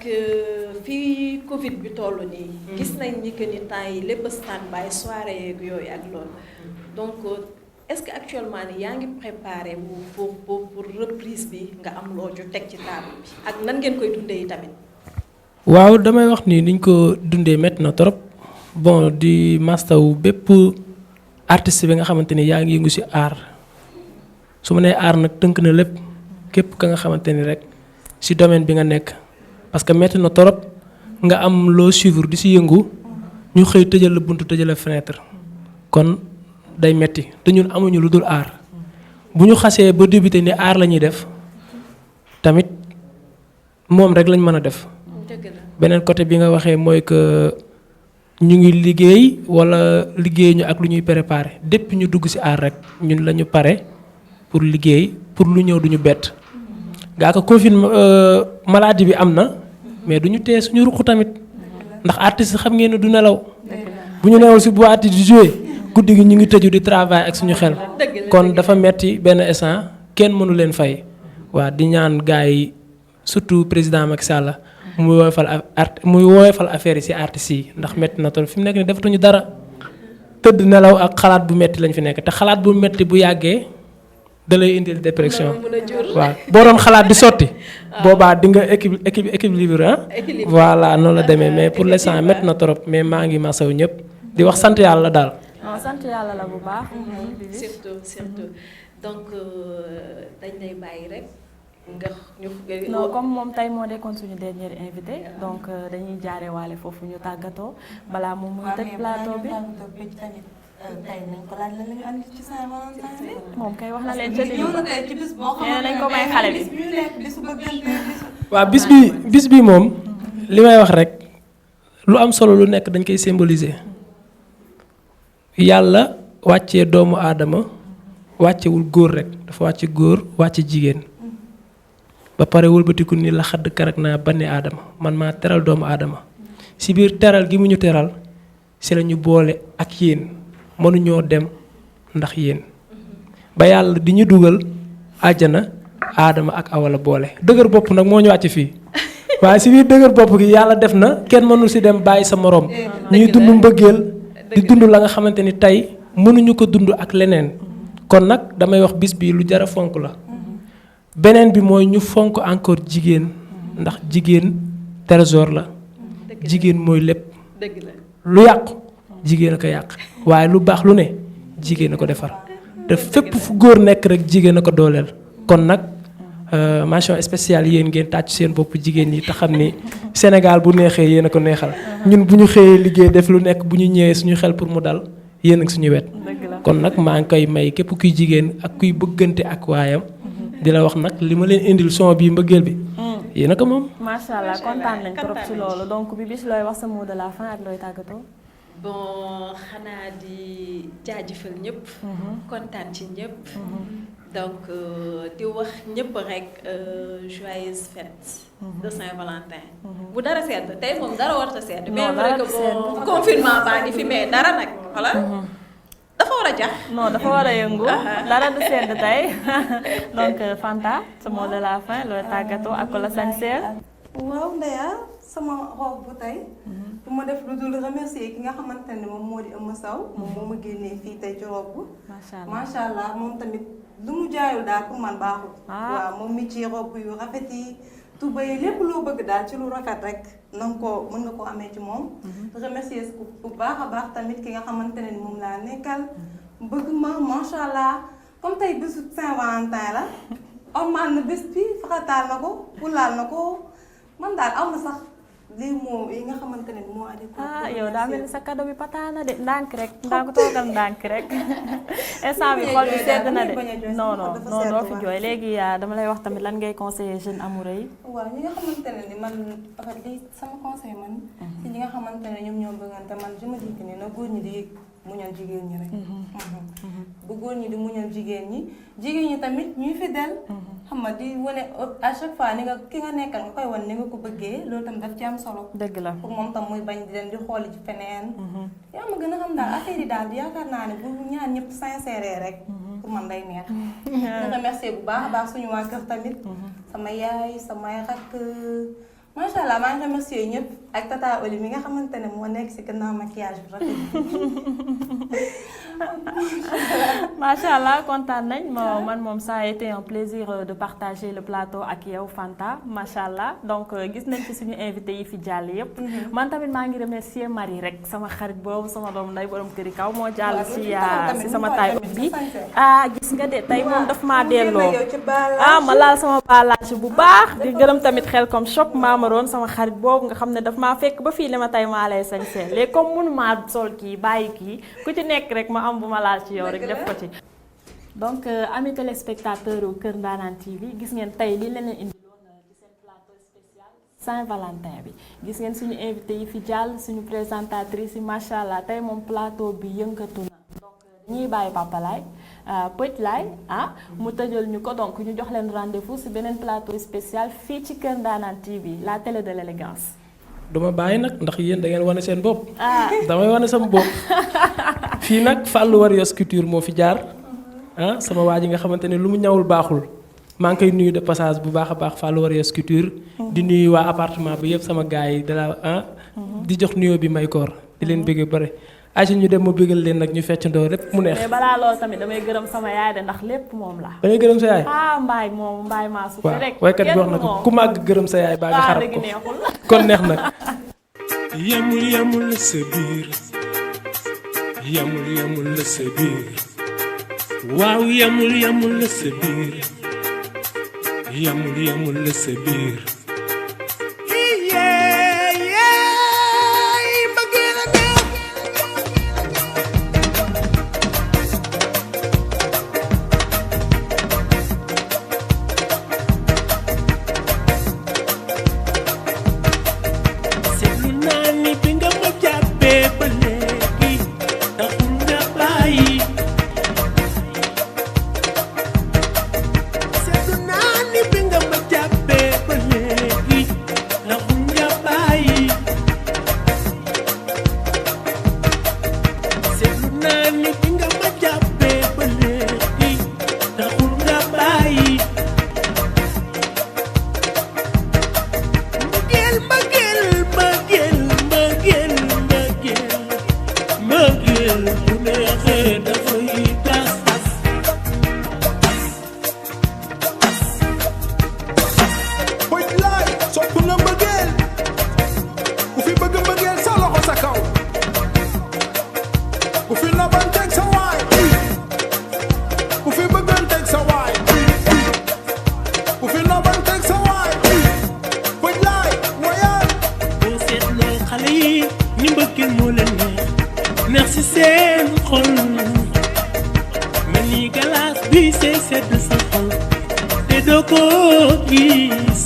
fii Covid bi toll nii. gis nañ ni que ni temps yi lépp stand-by soirée yeeg yooyu ak loolu donc est-ce que actuellement ni yaa ngi préparé pour reprise bi nga am loo ju teg ci table bi ak nan ngeen koy dundee yi tamit. waaw damay wax ni niñ ko dundee métti na trop bon di mastaw bépp artiste bi nga xamante ni yaa ngi yëngu ci art su ma nee art nag tënk na lépp képp ka nga xamante ni rek ci domaine bi nga nekk parce que métti na trop nga am loo suivre di ci yëngu ñu xëy tëjal la buntu tëjal la fenêtre kon day metti te ñun amuñu lu dul art bu ñu xasee ba débuté ni art la ñuy def tamit moom rek lañ mën a def. beneen côté bi nga waxee mooy que ñu ngi liggéey walla liggéey ñu ak lu ñuy préparer depuis ñu dugg ci art rek ñun la ñu pare pour liggéey pour lu ñëw duñu bett gaa ko confinement maladie bi am na mais duñu tee suñu ruq tamit ndax artiste xam ngeen ne du nelaw bu ñu newul ci boîte di jouer guddi gi ñu ngi tëju di travail ak suñu xel kon dafa metti benn instant kenn mënu leen fay waa di ñaan gars yi surtout président Macky Sall muy woyofal affaire yi ci artistes yi ndax metti na toll fi mu nekk nii defatuñu dara tëdd nelaw ak xalaat bu metti lañ fi nekk te xalaat bu metti bu yàggee da lay indil dépression waaw boo doon xalaat di sotti boobaa di nga équilibre voilà noonu la demee mais pour l'instant metti na trop mais maa ngi masaw ñëpp di wax sant yàlla daal. non sant yàlla la bu baax. surtout donc dañ lay bàyyi rek. non comme moom tey moo nekkoon suñu dernier invité donc dañuy jaare waale foofu ñu tàggatoo balaa moom muy tëj plateau bi. tey nañ ko laaj la ñu andi ci Saint-Valentin bi. moom kay wax na leen ca ñëw na tey ci bis boo xamante nañ ko may xale bi. bis bi ñu nekk bisu bëggante waaw bis bi moom li may wax rek lu am solo lu nekk dañ koy symboliser yàlla wàccee doomu aadama wàccewul góor rek dafa wàcce góor wàcce jigéen. ba pare wëlbatiku ni la xadd karak naa banni aadama man maa teral doomu aadama ci biir teral gi mu ñu teral ci la ñu boole ak yéen mënuñoo dem ndax yéen ba yàlla di ñu dugal àjjana aadama ak awala boole dëgër bopp nag moo ñu wàcc fii waaye si biir dëgër bopp gi yàlla def na kenn mënul si dem bàyyi sa morom ñuy dund mbëggeel di dund la nga xamante ni tey mënuñu ko dund ak leneen kon nag damay wax bis bi lu jara fonk la beneen bi mooy ñu fonk encore jigéen ndax jigéen trésor la jigéen mooy lépp lu yàqu jigéen a ko yàq waaye lu baax lu ne jigéen a ko defar te fépp fu góor nekk rek jigéen a ko dooleel kon nag mention spéciale yéen ngeen tàcc seen bopp jigéen ñi te xam ni Sénégal bu neexee yéen a ko neexal ñun bu ñu xëyee liggéey def lu nekk bu ñu ñëwee suñu xel pour mu dal yéen ak suñu wet kon nag maa ngi koy may képp kuy jigéen ak kuy bëggante ak waayam di la wax nag li ma leen indil son bii mbëggeel bi yéen a ko moom. macha allah kontaan nañ trop ci loolu donc bi bis looy wax sa mot de la fin ak looy tàggatoo. bon xanaa di jaajëfal ñëpp. kontaan ci ñëpp. donc di wax ñëpp rek joyeuse fête de Saint-Valentin. bu dara sedd tey moom dara warta sedd. bien vrai que bon confinement baa ngi fi mais dara nag voilà. dafa war a jax. non dafa war a yëngu. dara du sedd tey donc Fanta sa mot de la fin looy tàggatoo ak la sañseel. waaw Ndeya sama robe bu tey. bu ma def lu dul remercier ki nga xamante ne moom moo di Eumeu Sow. moom moo ma génnee fii tey ci robe. macha allah moom tamit lu mu jaayul daal pour man baaxul. waaw moom mi ci robe yu rafet yi. tuba yi lépp loo bëgg daal ci lu rafet rek na nga ko mën nga koo amee ci moom. remercier ko bu baax a baax tamit ki nga xamante ne moom laa nekkal. bëgg ma macha allah comme tey bésu Saint-Valentin la. ormaan na bés bi faxataal na ko fulaal na ko man daal am na sax lii moo yi nga xamante ne moo adéquat. yow daa mel ni sa cadeau bi pataana de ndànk rek ndànk toogal ndànk rek instant bi xol bi sedd na de non non non doo fi jooy léegi dama lay wax tamit lan ngay conseiller jeunes amoureux yi. waaw ñi nga xamante ne ni man en li sama conseil man. ci ñi nga xamante ne ñoom ñoo bëggante man je me dis que ne na góor ñi di muñal jigéen ñi rek. bu góor ñi di muñal jigéen ñi tamit ñuy fidèle. xam nga di wane à chaque fois ni nga ki nga nekkal nga koy wan ni nga ko bëggee loolu tam daf ci am solo. dëgg la pour moom tam muy bañ di leen di xooli ci feneen. yaa ma gën a xam daal affaire yi daal yaakaar naa ne bu ñaar ñëpp sincère rek. pour man day neex. di remercier bu baax a baax suñu waa kër tamit. sama yaay samay rakk macha allah maa ngi remercier ñëpp ak tata Oli mi nga xamante ne moo nekk si gannaaw maquillage bi rafet. macha allah kontaan nañ man moom ça a été un plaisir de partager le plateau ak yow Fanta macha allah donc gis nañ ci suñu invité yi fi jàll yépp man tamit maa ngi remercier Marie rek sama xarit boobu sama doom nday borom këri kaw moo jàll si sama taay bi gis nga de tey moom daf maa delloo ma laal sama balage bu baax di gërëm tamit xel comme shop maamaroon sama xarit boobu nga xam ne daf maa fekk ba fii li ma tey maa lay sañsee léegi comme mënu maa sol kii bàyyi kii ku ci nekk rek ma am bu ma laal ci yow rek def ko ci. donc amis téléspectateurs yu Kër Ndanane TV gis ngeen tey li leen indiloon ci seen plateau spécial Saint-Valentin bi gis ngeen suñu invité yi fi jàll suñu présentatrice yi macha allah tey moom plateau bi yëngatu na donc dañuy bàyyi Papa Laye Pëj Laye mu tëjal ñu ko donc ñu jox leen rendez-vous ci beneen plateau spécial fii ci Kër Ndanane TV la télé de l'élégance. duma bàyyi nag ndax yéen da ngeen wane seen bopp. damay wane sama bopp. fii nag Fallou Warriors Couture moo fi jaar sama waa ji nga xamante ne lu mu ñawul baaxul maa ngi koy nuyu de passage bu baax a baax Fallou Warriors Couture. di nuyu waa appartement bi yëpp sama gars yi di jox nuyoo bi may koor di leen bëgg bare. Aïcha ñu dem ma bëggal leen nag ñu feccandoo lépp mu neex. mais balaa loolu tamit damay gërëm sama yaay de ndax lépp moom la. da ngay gërëm sa yaay. mbaay maa su rek. waykat bi wax na ko ku màgg gërëm sa yaay baa nga xarab ko kon neex nag. yamul sa biir yamul sa biir waaw yamul sa biir yamul sa biir. Yeah. ni mbëggeel moo leen neex ci seen xol mel ni galaas bi sey sedd sa xol te doo ko gis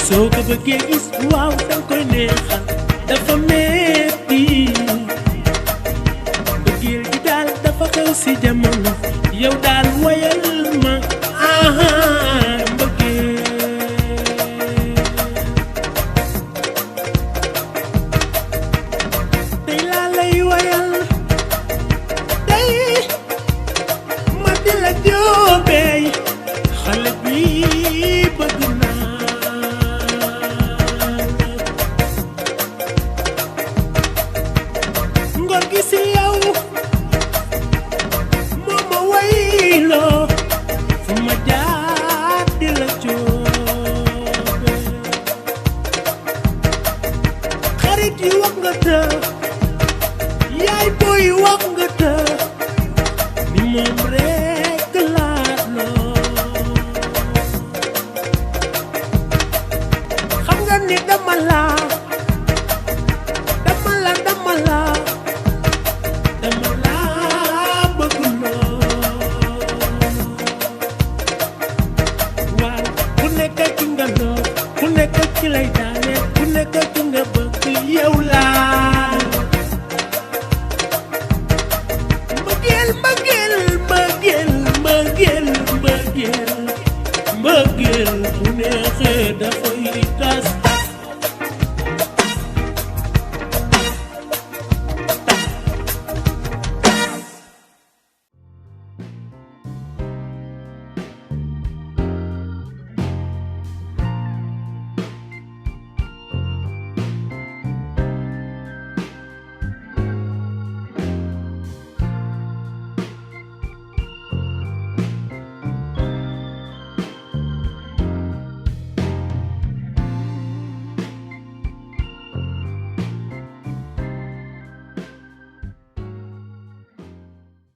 soo ko bëggee gis waaw danga koy neexal dafa metti mbëggeel gi daal dafa xew ci jamono yow daal woyal ma mbëggeel bu neexee dafay tas